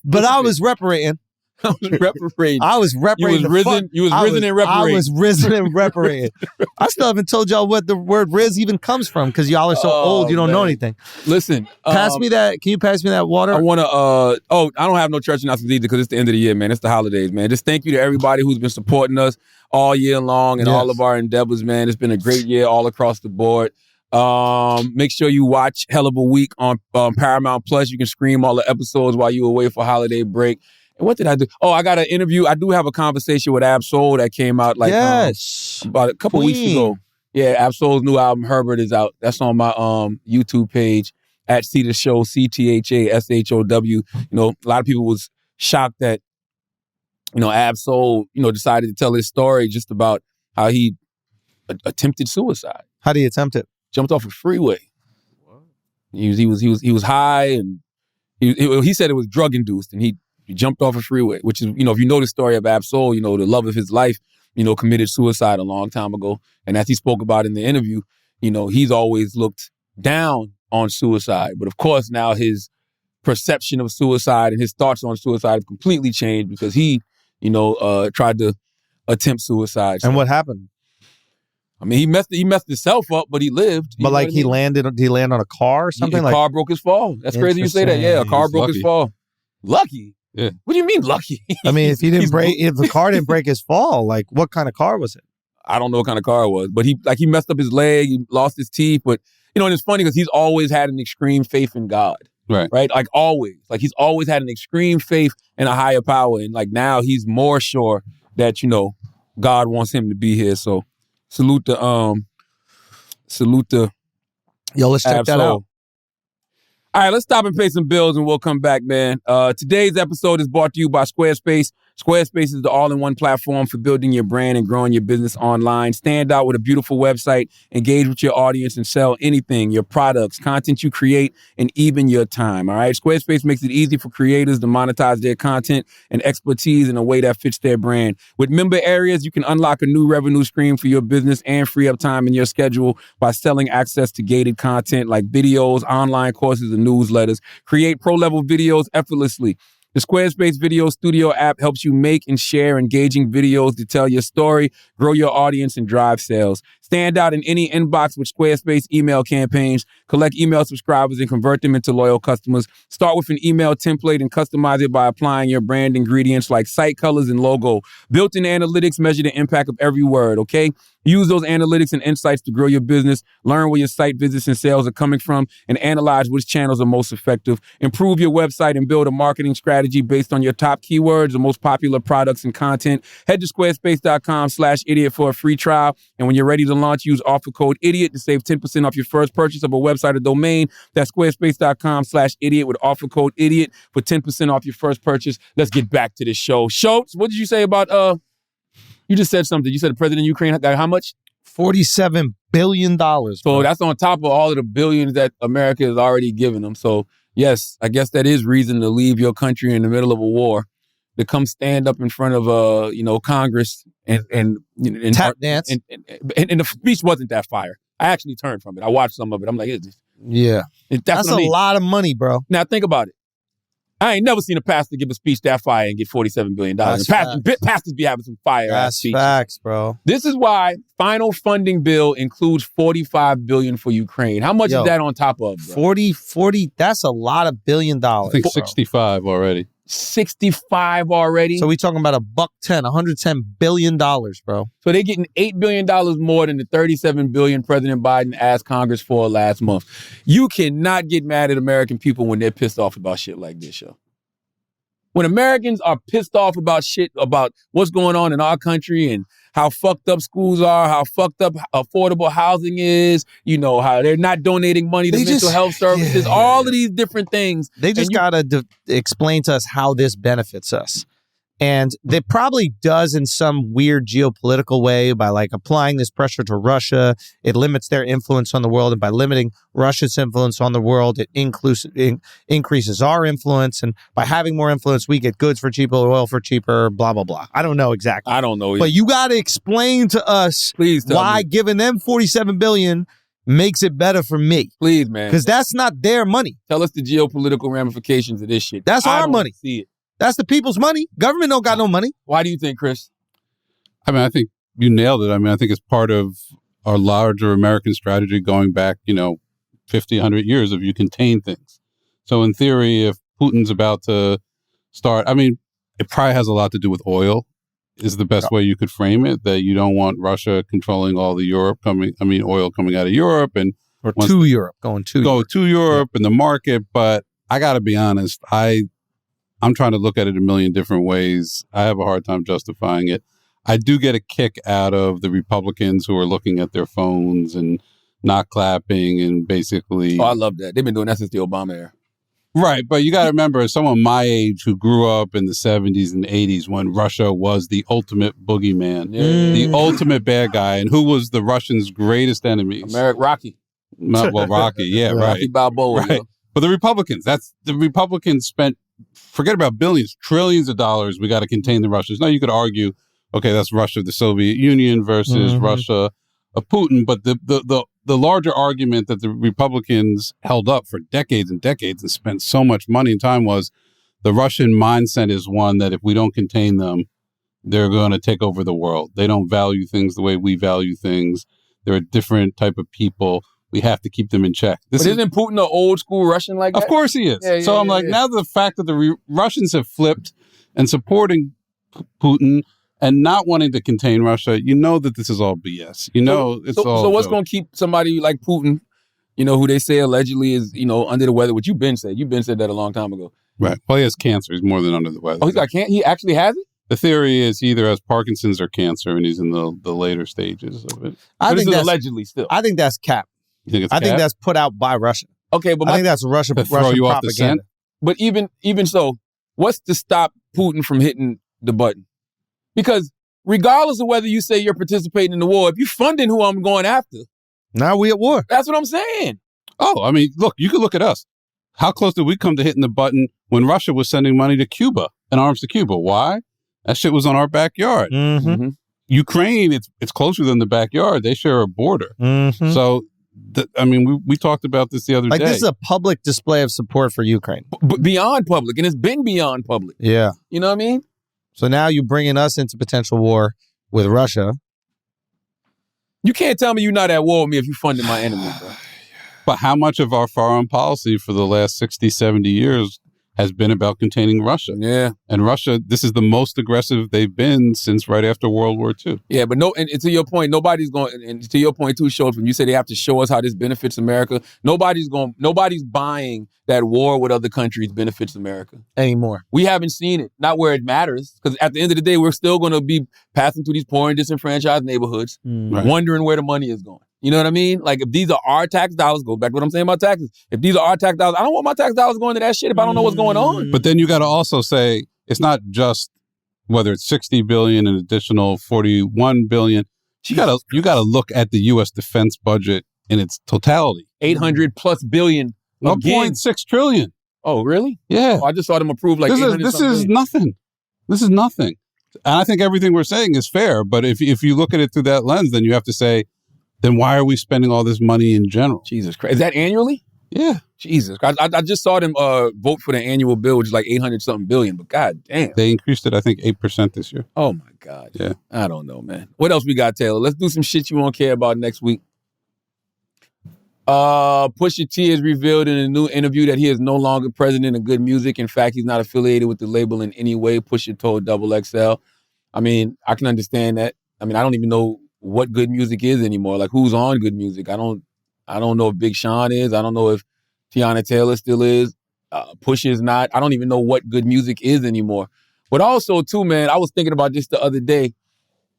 But I was reparating. I was reparating. I was reparating. You was risen and reparating. I was risen and reparating. I still haven't told y'all what the word riz even comes from because y'all are so old you don't know anything. Listen. Pass me that. Can you pass me that water? I want to, I don't have no church announcements either because it's the end of the year, man. It's the holidays, man. Just thank you to everybody who's been supporting us all year long and all of our endeavors, man. It's been a great year all across the board. Make sure you watch Hell of a Week on Paramount Plus. You can stream all the episodes while you're away for holiday break. And what did I do? Oh, I got an interview. I do have a conversation with Ab-Soul that came out like about a couple weeks ago. Yeah, Ab-Soul's new album, Herbert, is out. That's on my YouTube page at See the Show, CTHASHOW. You know, a lot of people was shocked that, you know, Ab-Soul, you know, decided to tell his story just about how he attempted suicide. How did he attempt it? Jumped off a freeway. He was high and he said it was drug induced and he jumped off a freeway, which is, you know, if you know the story of Ab-Soul, you know, the love of his life, you know, committed suicide a long time ago. And as he spoke about in the interview, you know, he's always looked down on suicide. But of course, now his perception of suicide and his thoughts on suicide have completely changed because he, you know, tried to attempt suicide. And what happened? I mean, he messed himself up, but he lived. But like he landed, did he land on a car or something? A car broke his fall. That's crazy you say that. Yeah, a car broke his fall. Lucky? Yeah. What do you mean lucky? I mean, if the car didn't break his fall, like what kind of car was it? I don't know what kind of car it was, but he messed up his leg, he lost his teeth, but you know, and it's funny because he's always had an extreme faith in God. Right. Like always. Like he's always had an extreme faith in a higher power. And like now he's more sure that, you know, God wants him to be here. So salute the Yo, let's check that out. All right, let's stop and pay some bills and we'll come back, man. Today's episode is brought to you by Squarespace. Squarespace is the all-in-one platform for building your brand and growing your business online. Stand out with a beautiful website, engage with your audience, and sell anything, your products, content you create, and even your time, all right? Squarespace makes it easy for creators to monetize their content and expertise in a way that fits their brand. With member areas, you can unlock a new revenue stream for your business and free up time in your schedule by selling access to gated content like videos, online courses, and newsletters. Create pro-level videos effortlessly. The Squarespace Video Studio app helps you make and share engaging videos to tell your story, grow your audience, and drive sales. Stand out in any inbox with Squarespace email campaigns. Collect email subscribers and convert them into loyal customers. Start with an email template and customize it by applying your brand ingredients like site colors and logo. Built-in analytics measure the impact of every word, okay? Use those analytics and insights to grow your business, learn where your site visits and sales are coming from, and analyze which channels are most effective. Improve your website and build a marketing strategy based on your top keywords, the most popular products and content. Head to squarespace.com/idiot for a free trial. And when you're ready to launch, use offer code IDIOT to save 10% off your first purchase of a website or domain. That's squarespace.com/idiot with offer code IDIOT for 10% off your first purchase. Let's get back to the show. Schulz, what did you say about you just said something. You said the president of Ukraine got how much? $47 billion. So that's on top of all of the billions that America has already given them. So yes, I guess that is reason to leave your country in the middle of a war, to come stand up in front of Congress and tap dance. And the speech wasn't that fire. I actually turned from it. I watched some of it. I'm like, that's a lot of money, bro. Now think about it. I ain't never seen a pastor give a speech that fire and get $47 billion. Pastors be having some fire ass speeches. That's facts, bro. This is why final funding bill includes $45 billion for Ukraine. How much is that on top of, bro? 40, that's a lot of $1 billion. I think 65 already. 65 already. So we talking about $110 billion, bro. So they're getting $8 billion more than the $37 billion President Biden asked Congress for last month. You cannot get mad at American people when they're pissed off about shit like this, yo. When Americans are pissed off about shit, about what's going on in our country and how fucked up schools are, how fucked up affordable housing is, how they're not donating money to mental health services, all of these different things. They just got to explain to us how this benefits us. And it probably does in some weird geopolitical way by like applying this pressure to Russia. It limits their influence on the world. And by limiting Russia's influence on the world, it increases our influence. And by having more influence, we get goods for cheaper, oil for cheaper, blah, blah, blah. I don't know exactly. I don't know either. But you got to explain to us why giving them $47 billion makes it better for me. Please, man. Because that's not their money. Tell us the geopolitical ramifications of this shit. That's our money. See it. That's the people's money. Government don't got no money. Why do you think, Chris? I mean, I think you nailed it. I mean, I think it's part of our larger American strategy going back, 50, 100 years of you contain things. So in theory, if Putin's about to start, I mean, it probably has a lot to do with oil is the best way you could frame it, that you don't want Russia controlling all the oil coming out of Europe and to Europe, to Europe and the market. But I got to be honest, I'm trying to look at it a million different ways. I have a hard time justifying it. I do get a kick out of the Republicans who are looking at their phones and not clapping and basically... Oh, I love that. They've been doing that since the Obama era. Right, but you got to remember, someone my age who grew up in the 70s and 80s when Russia was the ultimate boogeyman, the ultimate bad guy, and who was the Russians' greatest enemies? Rocky. Rocky, yeah, right. Rocky Balboa. Right. But the Republicans spent... Forget about billions, trillions of dollars. We got to contain the Russians. Now you could argue, okay, that's Russia, the Soviet Union versus Russia, Putin. But the larger argument that the Republicans held up for decades and decades and spent so much money and time was the Russian mindset is one that if we don't contain them, they're going to take over the world. They don't value things the way we value things. They're a different type of people. We have to keep them in check. Isn't Putin an old school Russian like that? Of course he is. Now the fact that the Russians have flipped and supporting Putin and not wanting to contain Russia, you know that this is all BS. So what's going to keep somebody like Putin, who they say allegedly is, under the weather, which you've been said that a long time ago. Right. Well, he has cancer. He's more than under the weather. Oh, he's got cancer? He actually has it? The theory is he either has Parkinson's or cancer, and he's in the later stages of it. I think that's allegedly still. I think that's cap. You think it's I think that's put out by Russia. Okay, but I think that's Russian throw you propaganda. off the scent. But even so, what's to stop Putin from hitting the button? Because regardless of whether you say you're participating in the war, if you're funding who I'm going after, now we at war. That's what I'm saying. Oh, I mean, look, you can look at us. How close did we come to hitting the button when Russia was sending money to Cuba and arms to Cuba? Why? That shit was on our backyard. Mm-hmm. Ukraine, it's closer than the backyard. They share a border. Mm-hmm. So, we talked about this the other day. This is a public display of support for Ukraine. But beyond public, and it's been beyond public. Yeah. You know what I mean? So now you're bringing us into potential war with Russia. You can't tell me you're not at war with me if you're funding my enemy, bro. But how much of our foreign policy for the last 60, 70 years has been about containing Russia? Yeah. And Russia, this is the most aggressive they've been since right after World War II. Yeah, but and to your point, nobody's going, and to your point too, Schulz, when you say they have to show us how this benefits America, nobody's buying that war with other countries benefits America. Anymore. We haven't seen it. Not where it matters. Because at the end of the day, we're still going to be passing through these poor and disenfranchised neighborhoods, wondering where the money is going. You know what I mean? Like, if these are our tax dollars, go back to what I'm saying about taxes. If these are our tax dollars, I don't want my tax dollars going to that shit if I don't know what's going on. But then you got to also say, it's not just whether it's $60 billion, an additional $41 billion. You got to look at the U.S. defense budget in its totality. $800+ billion. $1.6 trillion. Oh, really? Yeah. Oh, I just saw them approve like this is nothing. This is nothing. And I think everything we're saying is fair. But if you look at it through that lens, then you have to say, then why are we spending all this money in general? Jesus Christ. Is that annually? Yeah. Jesus Christ. I just saw them vote for the annual bill, which is like $800-something billion. But God damn. They increased it, I think, 8% this year. Oh, my God. Yeah. I don't know, man. What else we got, Taylor? Let's do some shit you won't care about next week. Pusha T has revealed in a new interview that he is no longer president of Good Music. In fact, he's not affiliated with the label in any way. Pusha told XXL. I mean, I can understand that. I mean, I don't even know what Good Music is anymore. Like, who's on Good Music? I don't know if Big Sean is. I don't know if Tiana Taylor still is. Pusha is not. I don't even know what Good Music is anymore. But also, too, man, I was thinking about this the other day.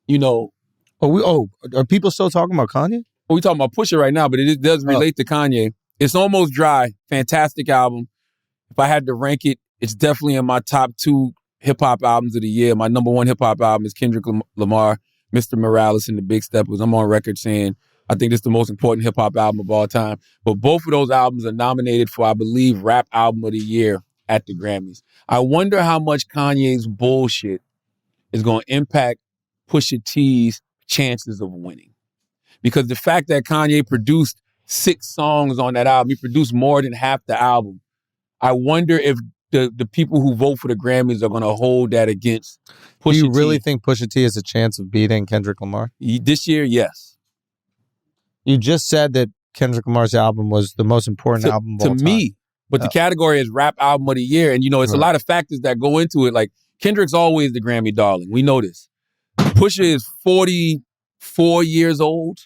Are people still talking about Kanye? Well, we talking about Pusha right now, but it does relate to Kanye. It's Almost Dry. Fantastic album. If I had to rank it, it's definitely in my top 2 hip hop albums of the year. My number one hip hop album is Kendrick Lamar, Mr. Morales and the Big Steppers. I'm on record saying I think this is the most important hip hop album of all time. But both of those albums are nominated for, I believe, Rap Album of the Year at the Grammys. I wonder how much Kanye's bullshit is going to impact Pusha T's chances of winning. Because the fact that Kanye produced 6 songs on that album, he produced more than half the album. I wonder if the people who vote for the Grammys are going to hold that against Pusha T. Do you really think Pusha T has a chance of beating Kendrick Lamar? This year, yes. You just said that Kendrick Lamar's album was the most important album of all time. To me. But the category is Rap Album of the Year. And, it's a lot of factors that go into it. Like, Kendrick's always the Grammy darling. We know this. Pusha is 44 years old.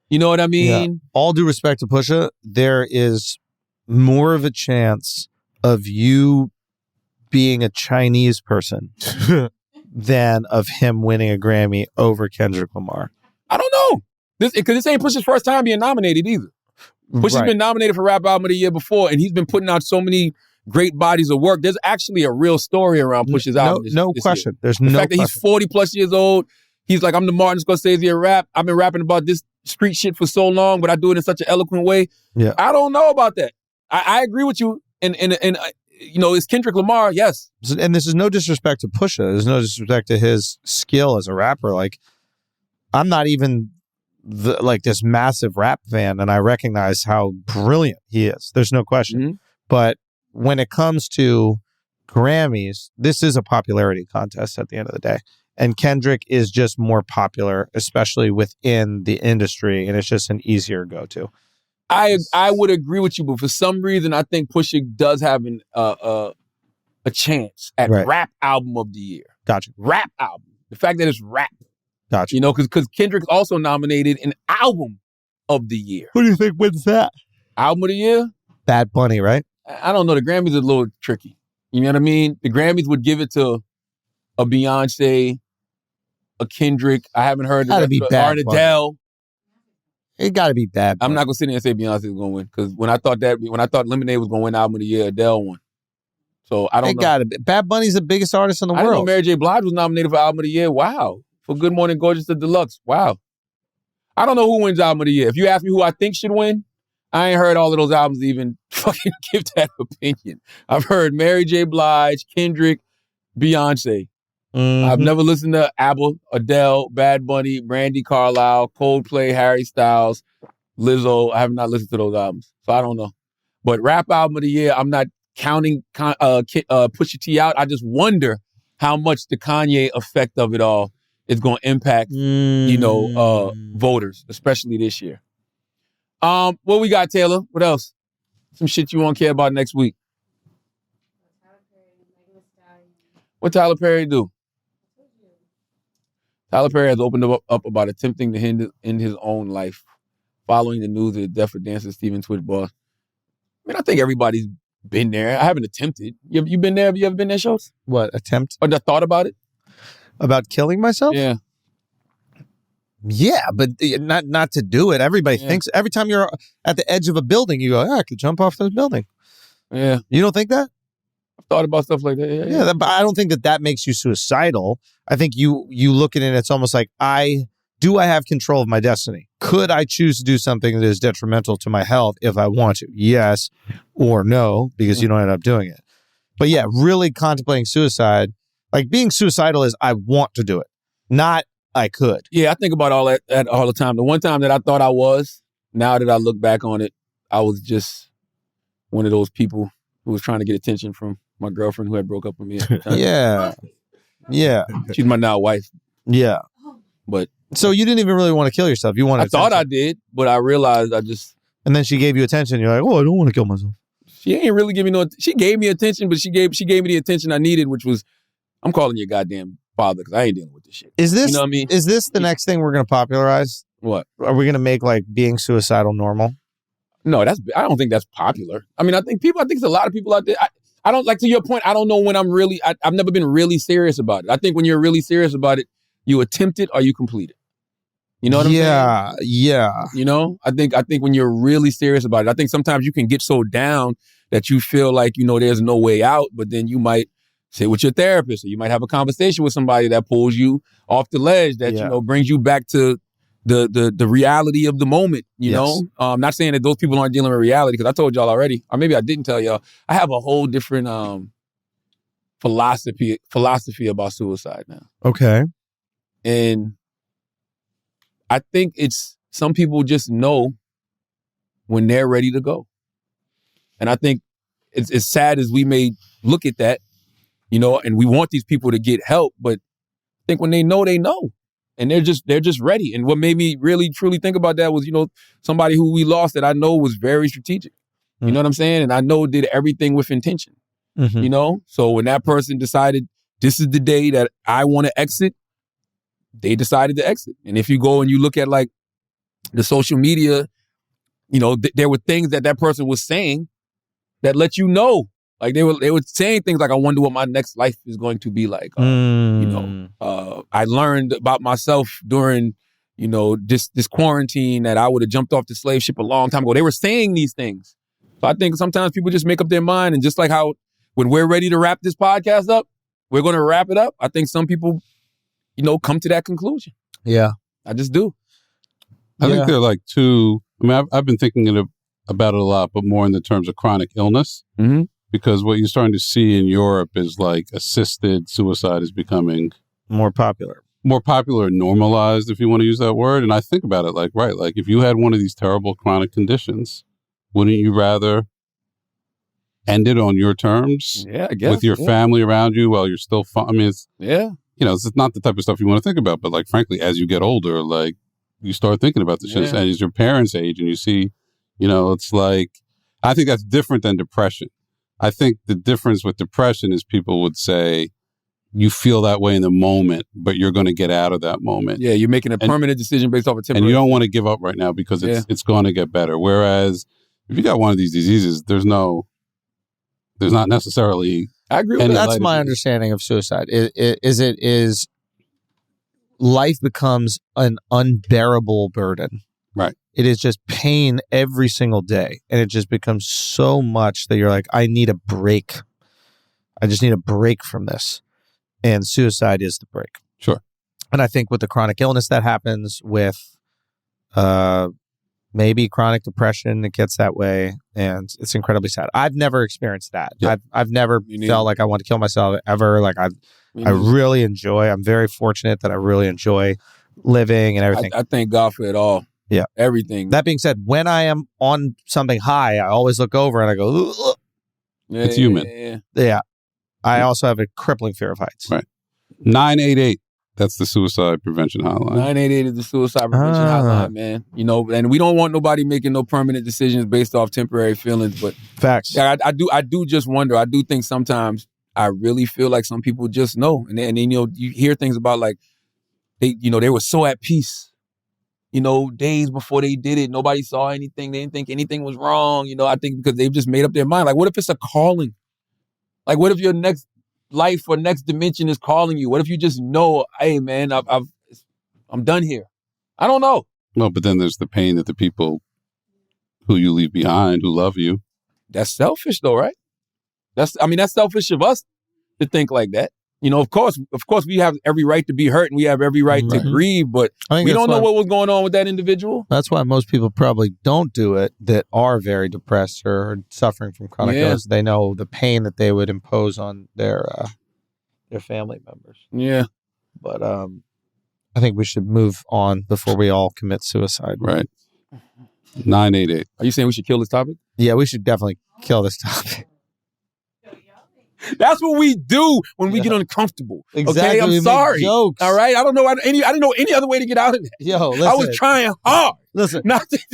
You know what I mean? Yeah. All due respect to Pusha, there is more of a chance of you being a Chinese person than of him winning a Grammy over Kendrick Lamar. I don't know. Because this ain't Pusha's first time being nominated either. Pusha's been nominated for Rap Album of the Year before, and he's been putting out so many great bodies of work. There's actually a real story around Pusha's album. No question. There's no question. The fact that he's 40 plus years old, he's like, I'm the Martin Scorsese of rap. I've been rapping about this street shit for so long, but I do it in such an eloquent way. Yeah. I don't know about that. I agree with you. And it's Kendrick Lamar, yes. And this is no disrespect to Pusha. There's no disrespect to his skill as a rapper. Like, I'm not even this massive rap fan, and I recognize how brilliant he is. There's no question. Mm-hmm. But when it comes to Grammys, this is a popularity contest at the end of the day. And Kendrick is just more popular, especially within the industry, and it's just an easier go-to. I would agree with you, but for some reason, I think Pusha does have a chance at Rap Album of the Year. Gotcha. Rap album. The fact that it's rap. Gotcha. Because Kendrick's also nominated an Album of the Year. Who do you think wins that? Album of the Year? Bad Bunny, right? I don't know. The Grammys are a little tricky. You know what I mean? The Grammys would give it to a Beyonce, a Kendrick. I haven't heard Gotta be Bad or Adele. It got to be Bad Bunny. I'm not gonna sit there and say Beyonce is gonna win because when I thought Lemonade was gonna win Album of the Year, Adele won. So I don't know. Got it. Bad Bunny's the biggest artist in the I didn't know world. Mary J. Blige was nominated for Album of the Year. Wow. For Good Morning Gorgeous, the Deluxe. Wow. I don't know who wins Album of the Year. If you ask me who I think should win, I ain't heard all of those albums to even fucking give that opinion. I've heard Mary J. Blige, Kendrick, Beyonce. Mm-hmm. I've never listened to ABBA, Adele, Bad Bunny, Brandy Carlisle, Coldplay, Harry Styles, Lizzo. I have not listened to those albums, so I don't know. But Rap Album of the Year, I'm not counting Pusha T out. I just wonder how much the Kanye effect of it all is going to impact, voters, especially this year. What we got, Taylor? What else? Some shit you won't care about next week. What Tyler Perry do? Tyler Perry has opened up about attempting to end his own life following the news of the death of dancer Stephen Twitch Boss. I mean, I think everybody's been there. I haven't attempted. You been there? Have you ever been there, Schulz? What, attempt? Or thought about it? About killing myself? Yeah. Yeah, but not to do it. Everybody thinks, every time you're at the edge of a building, you go, I could jump off this building. Yeah. You don't think that? I've thought about stuff like that. Yeah, but I don't think that makes you suicidal. I think you look at it and it's almost like, do I have control of my destiny? Could I choose to do something that is detrimental to my health if I want to? Yes or no, because you don't end up doing it. But yeah, really contemplating suicide, like being suicidal is I want to do it, not I could. Yeah, I think about all that all the time. The one time that I thought I was, now that I look back on it, I was just one of those people who was trying to get attention from my girlfriend who had broke up with me at the time. Yeah. She's my now wife. Yeah. But so you didn't even really want to kill yourself. You wanted. I thought I did, but I realized I just. And then she gave you attention. You're like, oh, I don't want to kill myself. She ain't really giving me no. She gave me attention, but she gave me the attention I needed, which was, I'm calling you a goddamn father because I ain't dealing with this shit. Is this? You know what I mean? Is this the next thing we're going to popularize? What? Are we going to make like being suicidal normal? No, I don't think that's popular. I mean, I think there's a lot of people out there. I don't, like, to your point, I don't know when I'm really, I've never been really serious about it. I think when you're really serious about it, you attempt it or you complete it. You know what I'm saying? Yeah. You know, I think when you're really serious about it, I think sometimes you can get so down that you feel like, there's no way out, but then you might sit with your therapist. Or you might have a conversation with somebody that pulls you off the ledge, that, you know, brings you back to the reality of the moment, you know? I'm not saying that those people aren't dealing with reality, because I told y'all already, or maybe I didn't tell y'all, I have a whole different philosophy about suicide now. Okay. And I think it's, some people just know when they're ready to go. And I think it's as sad as we may look at that, you know, and we want these people to get help, but I think when they know, and they're just ready. And what made me really truly think about that was, you know, somebody who we lost that I know was very strategic. You know what I'm saying? And I know did everything with intention. You know? So when that person decided this is the day that I want to exit, they decided to exit. And if you go and you look at like the social media, you know, there were things that person was saying that let you know. Like they were saying things like, I wonder what my next life is going to be like. You know, I learned about myself during, you know, this quarantine that I would have jumped off the slave ship a long time ago. They were saying these things. So I think sometimes people just make up their mind, and just like how when we're ready to wrap this podcast up, we're going to wrap it up. I think some people, you know, come to that conclusion. Yeah. I just do. I think there are like two, I mean, I've been thinking about it a lot, but more in the terms of chronic illness. Because what you're starting to see in Europe is like assisted suicide is becoming more popular, and normalized, if you want to use that word. And I think about it like, right, like if you had one of these terrible chronic conditions, wouldn't you rather end it on your terms? Yeah, I guess. With your family around you while you're still I mean, it's, you know, it's not the type of stuff you want to think about, but like, frankly, as you get older, like you start thinking about this shit. And as your parents age and you see, you know, it's like, I think that's different than depression. I think the difference with depression is people would say you feel that way in the moment, but you're going to get out of that moment. Yeah, you're making a permanent decision based off of temporary. And you don't want to give up right now because it's going to get better. Whereas if you got one of these diseases, there's not necessarily. I agree with that. That's my understanding of suicide. Is life becomes an unbearable burden. Right. It is just pain every single day. And it just becomes so much that you're like, I need a break. I just need a break from this. And suicide is the break. Sure. And I think with the chronic illness that happens, with maybe chronic depression, it gets that way. And it's incredibly sad. I've never experienced that. Yeah. I've never felt like I want to kill myself ever. Like I really enjoy, I'm very fortunate that I really enjoy living and everything. I thank God for it all. Yeah. Everything. That being said, when I am on something high, I always look over and I go, ugh. It's human. Yeah. I also have a crippling fear of heights. Right. 988. That's the suicide prevention hotline. 988 is the suicide prevention hotline, man. You know, and we don't want nobody making no permanent decisions based off temporary feelings. But facts. I do just wonder. I do think sometimes I really feel like some people just know, and then, you know, you hear things about like they were so at peace. You know, days before they did it, nobody saw anything. They didn't think anything was wrong. You know, I think because they've just made up their mind. Like, what if it's a calling? Like, what if your next life or next dimension is calling you? What if you just know, hey, man, I'm done here? I don't know. Well, but then there's the pain that the people who you leave behind, who love you. That's selfish, though, right? That's selfish of us to think like that. You know, of course, we have every right to be hurt and we have every right to grieve, but we don't know what was going on with that individual. That's why most people probably don't do it that are very depressed or suffering from chronic illness. They know the pain that they would impose on their family members. Yeah. But I think we should move on before we all commit suicide. Right. 988. Are you saying we should kill this topic? Yeah, we should definitely kill this topic. That's what we do when we get uncomfortable. Exactly. Okay, I'm sorry. Jokes. All right, I didn't know any other way to get out of that. Yo, listen. I was trying hard. Listen,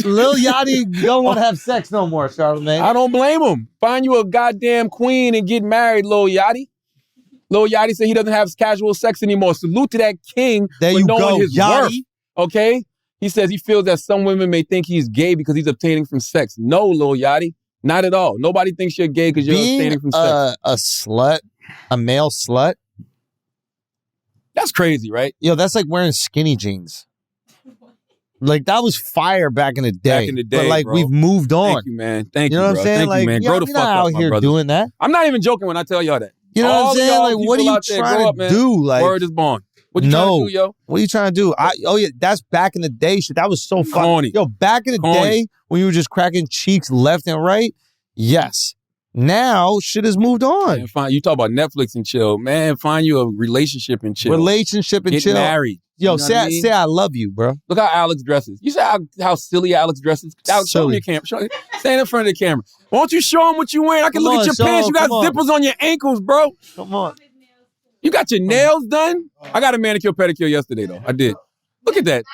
Lil Yachty don't want to have sex no more, Charlamagne. I don't blame him. Find you a goddamn queen and get married, Lil Yachty. Lil Yachty said he doesn't have casual sex anymore. Salute to that king for knowing his worth. Okay, he says he feels that some women may think he's gay because he's obtaining from sex. No, Lil Yachty. Not at all. Nobody thinks you're gay because you're abstaining from sex. A slut, a male slut. That's crazy, right? Yo, that's like wearing skinny jeans. Like that was fire back in the day. Back in the day, but like bro. We've moved on. Thank you, man. Thank you, know bro. what I'm saying? Thank like, you, man. Grow the fuck not up, out my here brother. doing that. I'm not even joking when I tell y'all that. You know All what I'm of saying? y'all Like, what are people you out there, trying grow to up, man. do? Like, Word is born. What you trying to do, yo? what are you trying to do? Oh yeah, that's back in the day. Shit, that was so fun. Corny. Yo, back in the day when you were just cracking cheeks left and right. Yes. Now shit has moved on. Man, you talk about Netflix and chill, man. Find you a relationship and chill. Relationship and Get chill. married. Yo, You know what I mean? say I love you, bro. Look how Alex dresses. You see how silly Alex dresses? Alex, show me your camera. Stand in front of the camera. Why don't you show him what you wearing? I can Come look on, at your show pants. him, You got come on. zippers on your ankles, bro. Come on. You got your nails done? I got a manicure pedicure yesterday, though. I did. Look at that.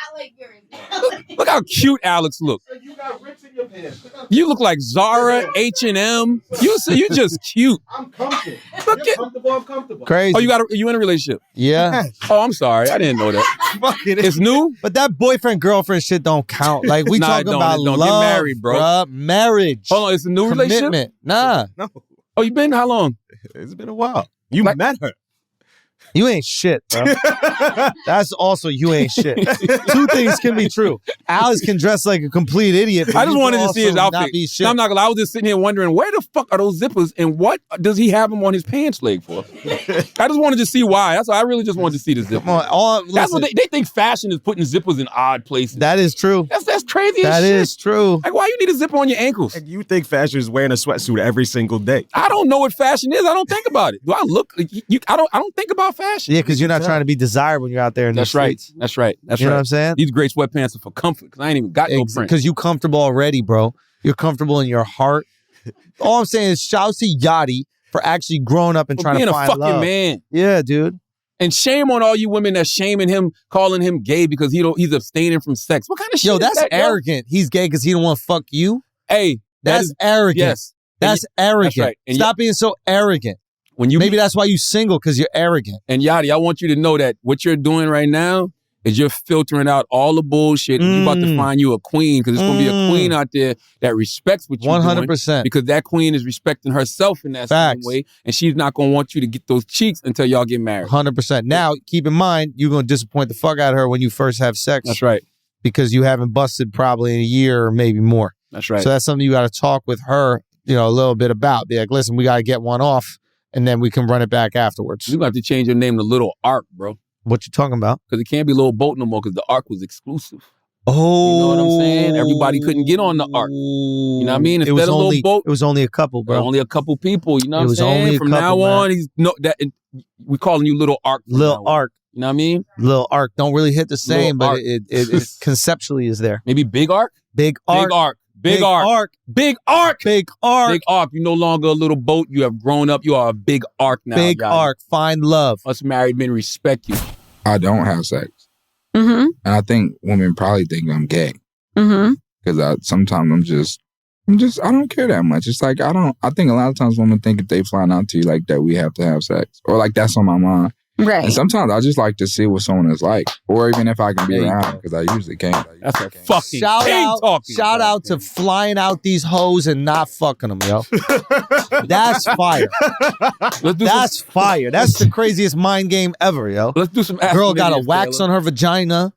Look how cute Alex looks. You got rips in your pants. You look like Zara, H&M. You just cute. I'm comfortable. Look You're at comfortable, I'm comfortable. Crazy. Oh, you in a relationship? Yeah. Oh, I'm sorry. I didn't know that. It's new? But that boyfriend girlfriend shit don't count. Like we Nah, it talking don't, about it don't. love, Get married, bro. bruh. Marriage. Hold on, it's a new relationship? Commitment. Nah. No, Oh, you been how long? it's been a while. You met her. You ain't shit, bro. That's also you ain't shit. Two things can be true. Alex can dress like a complete idiot. But I just you wanted can to see his also not outfit. be shit. No, I'm not gonna lie. I was just sitting here wondering where the fuck are those zippers and what does he have them on his pants leg for? I just wanted to see why. That's why I really just wanted to see the zipper. Come on, That's listen, what they think fashion is putting zippers in odd places. that is true. That's crazy as That shit. is true. Like, why you need a zipper on your ankles? And you think fashion is wearing a sweatsuit every single day? I don't know what fashion is. I don't think about it. Do I look? I don't think about fashion. Yeah, because you're not trying to be desired when you're out there in That's the right. streets. That's right. That's You know right. what I'm saying? These great sweatpants are for comfort because I ain't even got no print. Because you comfortable already, bro. You're comfortable in your heart. All I'm saying is shout to Yachty for actually growing up and For trying being to a find fucking love. man. Yeah, dude. And shame on all you women that's shaming him, calling him gay because he's abstaining from sex. What kind of shit Yo, is that's that, arrogant. He's gay because he don't want to fuck you. Hey, That's arrogant. yes. That's arrogant. That's right. And Stop being so arrogant. When you Maybe that's why you single, because you're arrogant. and Yachty, I want you to know that what you're doing right now is you're filtering out all the bullshit and you're about to find you a queen because there's going to be a queen out there that respects what you're doing 100%. because that queen is respecting herself in that Facts. same way and she's not going to want you to get those cheeks until y'all get married. 100%. Now, keep in mind, you're going to disappoint the fuck out of her when you first have sex. That's right. Because you haven't busted probably in a year or maybe more. That's right. So that's something you got to talk with her, a little bit about. Be like, listen, we got to get one off and then we can run it back afterwards. You got to change your name to Little Ark, bro. What you talking about? Because it can't be Little Boat no more because the Ark was exclusive. Oh. You know what I'm saying? Everybody couldn't get on the Ark. You know what I mean? It was Instead of only Little Boat, it was only a couple, bro. only a couple people. You know what It I'm was saying? only a From couple, now on, man. we calling you Little Ark. from Lil now on. Ark. You know what I mean? Lil Ark don't really hit the same, Lil but Ark. it conceptually is there. Maybe Big Ark? Big Big Ark. Ark. Big Ark. Ark. Big Ark. Big Ark. Big Ark. You're no longer a little boat. You have grown up. You are a big Ark now. Big Yachty. Ark. Find love. Us married men respect you. I don't have sex. Mm-hmm. And I think women probably think I'm gay. Mm-hmm. Because sometimes I don't care that much. It's like, I think a lot of times women think if they find out to you like that, we have to have sex. Or like that's on my mind. Right. And sometimes I just like to see what someone is like. Or even if I can be around because I usually can't. That's a fucking Shout king out, talking. shout out to flying out these hoes and not fucking them, yo. That's fire. That's fire. That's the craziest mind game ever, yo. Let's do some. Girl got a Taylor. wax on her vagina.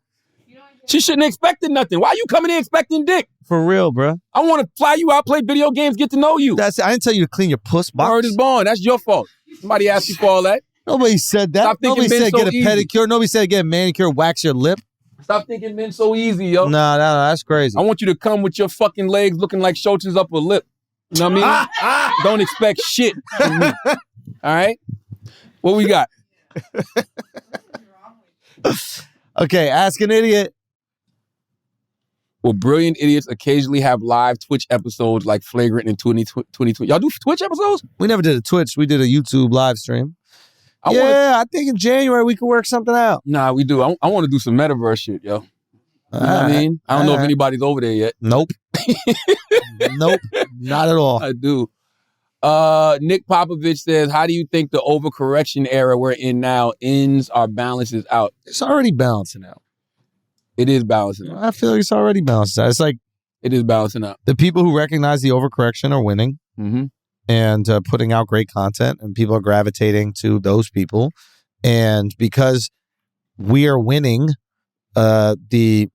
She shouldn't have expected nothing. Why you coming in expecting dick? For real, bro. I want to fly you out, play video games, get to know you. I didn't tell you to clean your puss box. Word is born. That's your fault. Somebody asked you for all that. Nobody said that. Stop thinking Nobody men said so get a easy. pedicure. Nobody said get a manicure, wax your lip. Stop thinking men so easy, yo. No, that's crazy. I want you to come with your fucking legs looking like Schultz's upper lip. You know what I mean? Don't expect shit from me. All right? What we got? Okay, ask an idiot. Will brilliant idiots occasionally have live Twitch episodes like Flagrant in 2020? Y'all do Twitch episodes? We never did a Twitch. We did a YouTube live stream. I think in January we could work something out. Nah, we do. I want to do some metaverse shit, yo. You know what I mean? I don't know if anybody's over there yet. Nope. Nope. Not at all. I do. Nick Popovich says, how do you think the overcorrection era we're in now ends or balances out? It's already balancing out. It is balancing out. I feel like it's already balanced out. It's like It is balancing out. the people who recognize the overcorrection are winning Mm-hmm. and putting out great content, and people are gravitating to those people. And because we are winning, the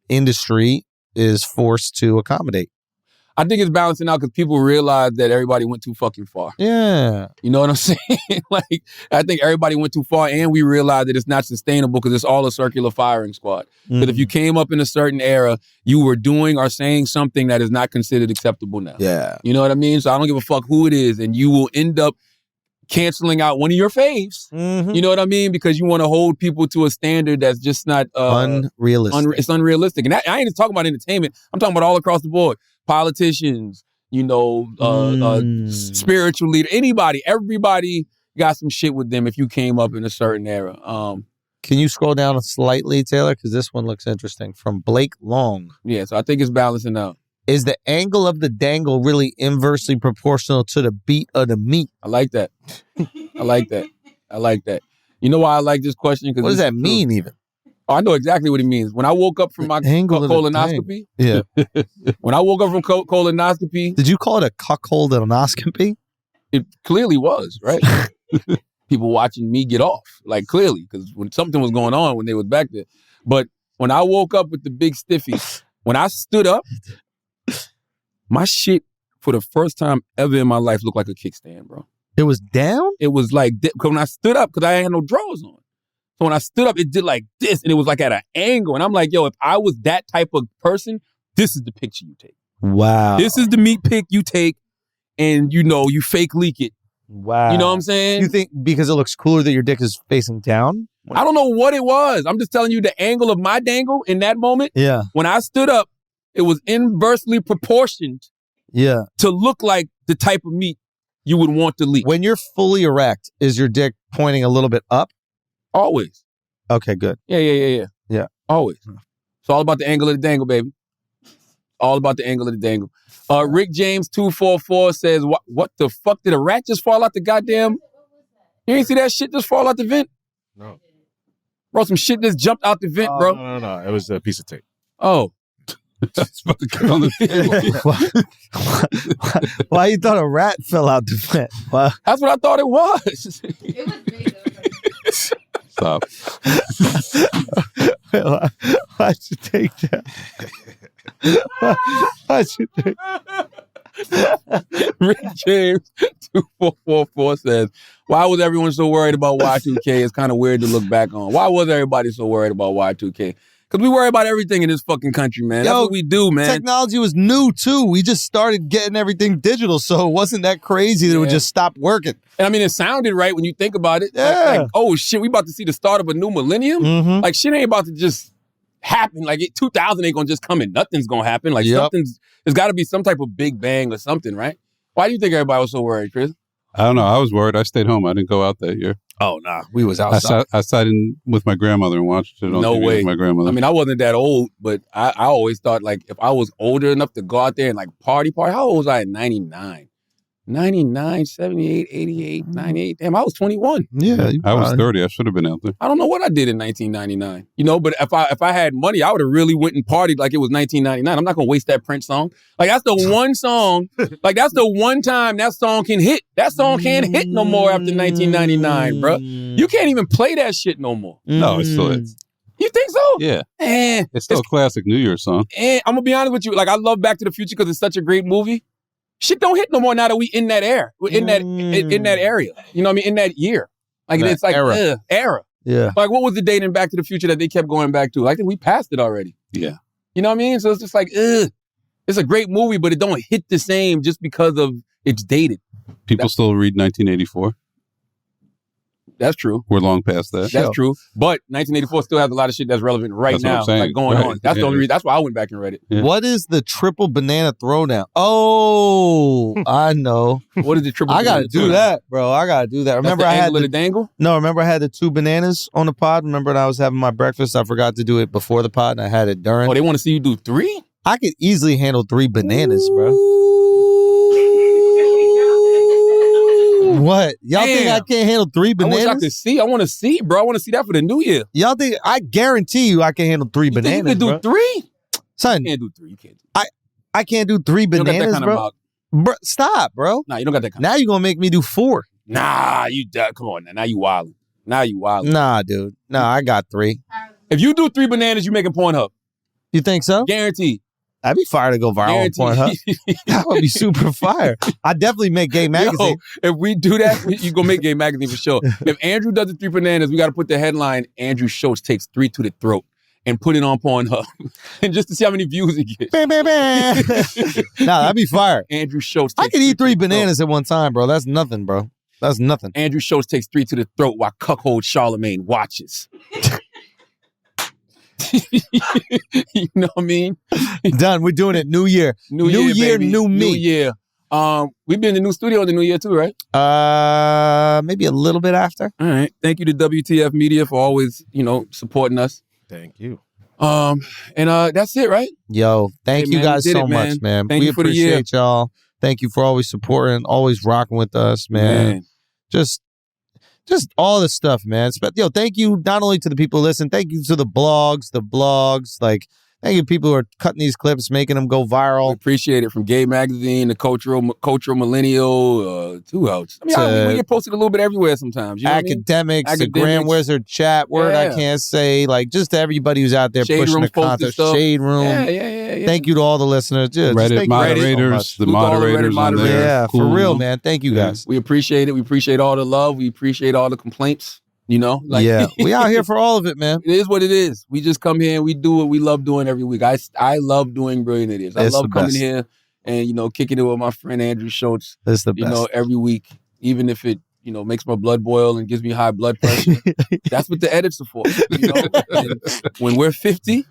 industry is forced to accommodate. I think it's balancing out because people realize that everybody went too fucking far. Yeah. You know what I'm saying? Like, I think everybody went too far, and we realized that it's not sustainable because it's all a circular firing squad. Because if you came up in a certain era, you were doing or saying something that is not considered acceptable now. Yeah. You know what I mean? So I don't give a fuck who it is, and you will end up canceling out one of your faves. You know what I mean? Because you want to hold people to a standard that's just not unrealistic. It's unrealistic. And I ain't just talking about entertainment. I'm talking about all across the board. Politicians, you know, spiritual leader, anybody, everybody got some shit with them if you came up in a certain era. Can you scroll down slightly, Taylor? Because this one looks interesting. From Blake Long. Yeah, so I think it's balancing out. Is the angle of the dangle really inversely proportional to the beat of the meat? I like that. I like that. I like that. You know why I like this question? What does that mean even? Oh, I know exactly what it means. When I woke up from my colonoscopy. Yeah. When I woke up from colonoscopy. Did you call it a cuckoldoscopy? It clearly was, right? People watching me get off, like clearly, because when something was going on when they was back there. But when I woke up with the big stiffy, when I stood up, my shit for the first time ever in my life looked like a kickstand, bro. It was down? It was like, when I stood up, because I had no drawers on. So when I stood up, it did like this, and it was like at an angle. And I'm like, yo, if I was that type of person, this is the picture you take. Wow. This is the meat pic you take, and you know, you fake leak it. Wow. You know what I'm saying? You think because it looks cooler that your dick is facing down? I don't know what it was. I'm just telling you the angle of my dangle in that moment. Yeah. When I stood up, it was inversely proportioned to look like the type of meat you would want to leak. When you're fully erect, is your dick pointing a little bit up? Always. Okay, good. Yeah. Always. It's all about the angle of the dangle, baby. All about the angle of the dangle. Rick James 244 says, what the fuck? Did a rat just fall out the goddamn? You ain't see that shit just fall out the vent? No. Bro, some shit just jumped out the vent, bro. No. It was a piece of tape. Oh. That's about to get on the table. Why you thought a rat fell out the vent? Wow. That's what I thought it was. It was big, Stop. Why'd you take that? Why'd you take Rick James 2444 says, why was everyone so worried about Y2K? It's kind of weird to look back on. Why was everybody so worried about Y2K? Because we worry about everything in this fucking country, man. That's what we do, man. Technology was new, too. We just started getting everything digital, so it wasn't that crazy that it would just stop working. And I mean, it sounded right when you think about it. Yeah. Like, oh, shit, we about to see the start of a new millennium? Mm-hmm. Like, shit ain't about to just happen. Like, 2000 ain't gonna just come and nothing's gonna happen. Like, there's got to be some type of big bang or something, right? Why do you think everybody was so worried, Chris? I don't know. I was worried. I stayed home. I didn't go out that year. Oh, nah. We was outside. I sat in with my grandmother and watched it on No TV way. with my grandmother. I mean, I wasn't that old, but I always thought, like, if I was older enough to go out there and, like, party. How old was I in 99? 99, 78, 88, 98. Damn, I was 21. Yeah. I was 30. I should have been out there. I don't know what I did in 1999. You know, but if I had money, I would have really went and partied like it was 1999. I'm not going to waste that Prince song. Like, that's the one song. Like, that's the one time that song can hit. That song can't hit no more after 1999, bro. You can't even play that shit no more. No, it's still is. You think so? Yeah. It's still a classic New Year's song. And I'm going to be honest with you. Like, I love Back to the Future because it's such a great movie. Shit don't hit no more now that we in that era. In that area. You know what I mean? In that year. Like, That it's like era. Era. Yeah. Like, what was the date in Back to the Future that they kept going back to? I think we passed it already. Yeah. You know what I mean? So it's just like, it's a great movie, but it don't hit the same just because of it's dated. People still read 1984. That's true. We're long past that. That's true. But 1984 still has a lot of shit that's relevant That's what now, I'm saying. like going Right. on. That's the only reason. That's why I went back and read it. Yeah. What is the triple banana throwdown? Oh, I know. What is the triple? I got to do that, bro. I got to do that. Remember That's the I had angle of the dangle? No, remember I had the 2 bananas on the pod? Remember when I was having my breakfast? I forgot to do it before the pod and I had it during. Oh, they want to see you do 3? I could easily handle 3 bananas, bro. What? Y'all think I can't handle 3 bananas? I wish I could see. I want to see, bro. I want to see that for the new year. Y'all think, I guarantee you I can handle 3 bananas, You can do bro. 3? Son, You can't do 3. You can't. I can't do 3 You don't got that bananas, kind bro. of mouth. Bro. Stop, bro. Nah, you don't got that kind Now you're going to make me do 4. Nah, come on. Now you wildin'. Nah, dude. Nah, I got 3. If you do 3 bananas, you making Pornhub. You think so? Guaranteed. I'd be fire to go viral on Pornhub. That would be super fire. I'd definitely make Gay Magazine. Yo, if we do that, you gonna make Gay Magazine for sure. If Andrew does the 3 bananas, we got to put the headline, Andrew Schulz takes 3 to the throat, and put it on Pornhub. And just to see how many views it gets. Bam, bam, bam. Nah, that'd be fire. Andrew Schulz I could eat 3 bananas at one time, bro. That's nothing, bro. That's nothing. Andrew Schulz takes 3 to the throat while cuckold Charlamagne watches. You know what I mean? Done. We're doing it. New year. New year, baby. new me. New year. We've been in the new studio in the new year too, right? Maybe a little bit after. All right. Thank you to WTF Media for always, supporting us. Thank you. And that's it, right? Yo, thank you guys so much, man. Thank we you for the year. appreciate y'all. Thank you for always supporting, always rocking with us, man. Just all this stuff, man. Yo, thank you not only to the people who listen, thank you to the blogs. Like, thank you to people who are cutting these clips, making them go viral. We appreciate it. From Gay Magazine, the Cultural Millennial, who else? I mean, we get posted a little bit everywhere sometimes. You know Academics, the Grand Wizard chat word I can't say. Like, just to everybody who's out there Shade pushing the content. Shade Room. Yeah. Thank you to all the listeners. Reddit moderators, the moderators on there. Yeah, cool. for real, man. Thank you guys. We appreciate it. We appreciate all the love. We appreciate all the complaints. We out here for all of it, man. It is what it is. We just come here and we do what we love doing every week. I love doing Brilliant Idiots. I love coming here and, kicking it with my friend Andrew Schulz. It's the best. Every week, even if it, makes my blood boil and gives me high blood pressure. That's what the edits are for. And when we're 50,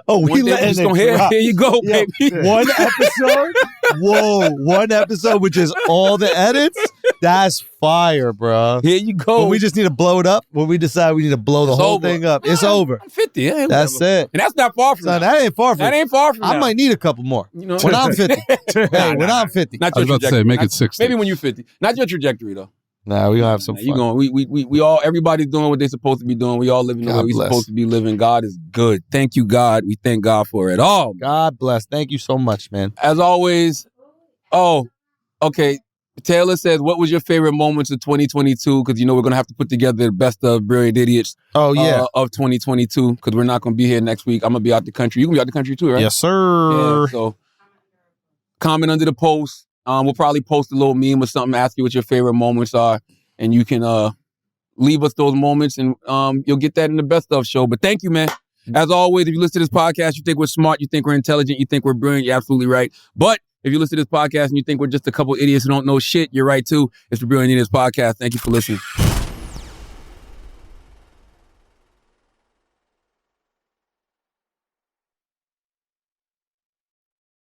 we letting it drop. Here you go, baby. One episode? Whoa, one episode with just all the edits? That's fire, bro. Here you go. When we just need to blow it up, when we decide we need to blow the whole thing up, it's over. I'm 50. That's it. And that's not far from now. That ain't far from That ain't far from now. I might need a couple more. When I'm 50. When I'm 50. Not I was about to say, make it 60. Maybe when you're 50. Not your trajectory, though. Nah, we gonna have some fun. We all, everybody's doing what they're supposed to be doing. We all living the way we're supposed to be living. God is good. Thank you, God. We thank God for it all. God bless. Thank you so much, man. As always, okay. Taylor says, what was your favorite moments of 2022? Because, we're going to have to put together the best of Brilliant Idiots of 2022 because we're not going to be here next week. I'm going to be out the country. You going to be out the country too, right? Yes, sir. Yeah, so comment under the post. We'll probably post a little meme or something, ask you what your favorite moments are, and you can leave us those moments, and you'll get that in the best of show. But thank you, man. As always, if you listen to this podcast, you think we're smart, you think we're intelligent, you think we're brilliant, you're absolutely right. But if you listen to this podcast and you think we're just a couple idiots who don't know shit, you're right too. It's the Brilliant Idiots Podcast. Thank you for listening.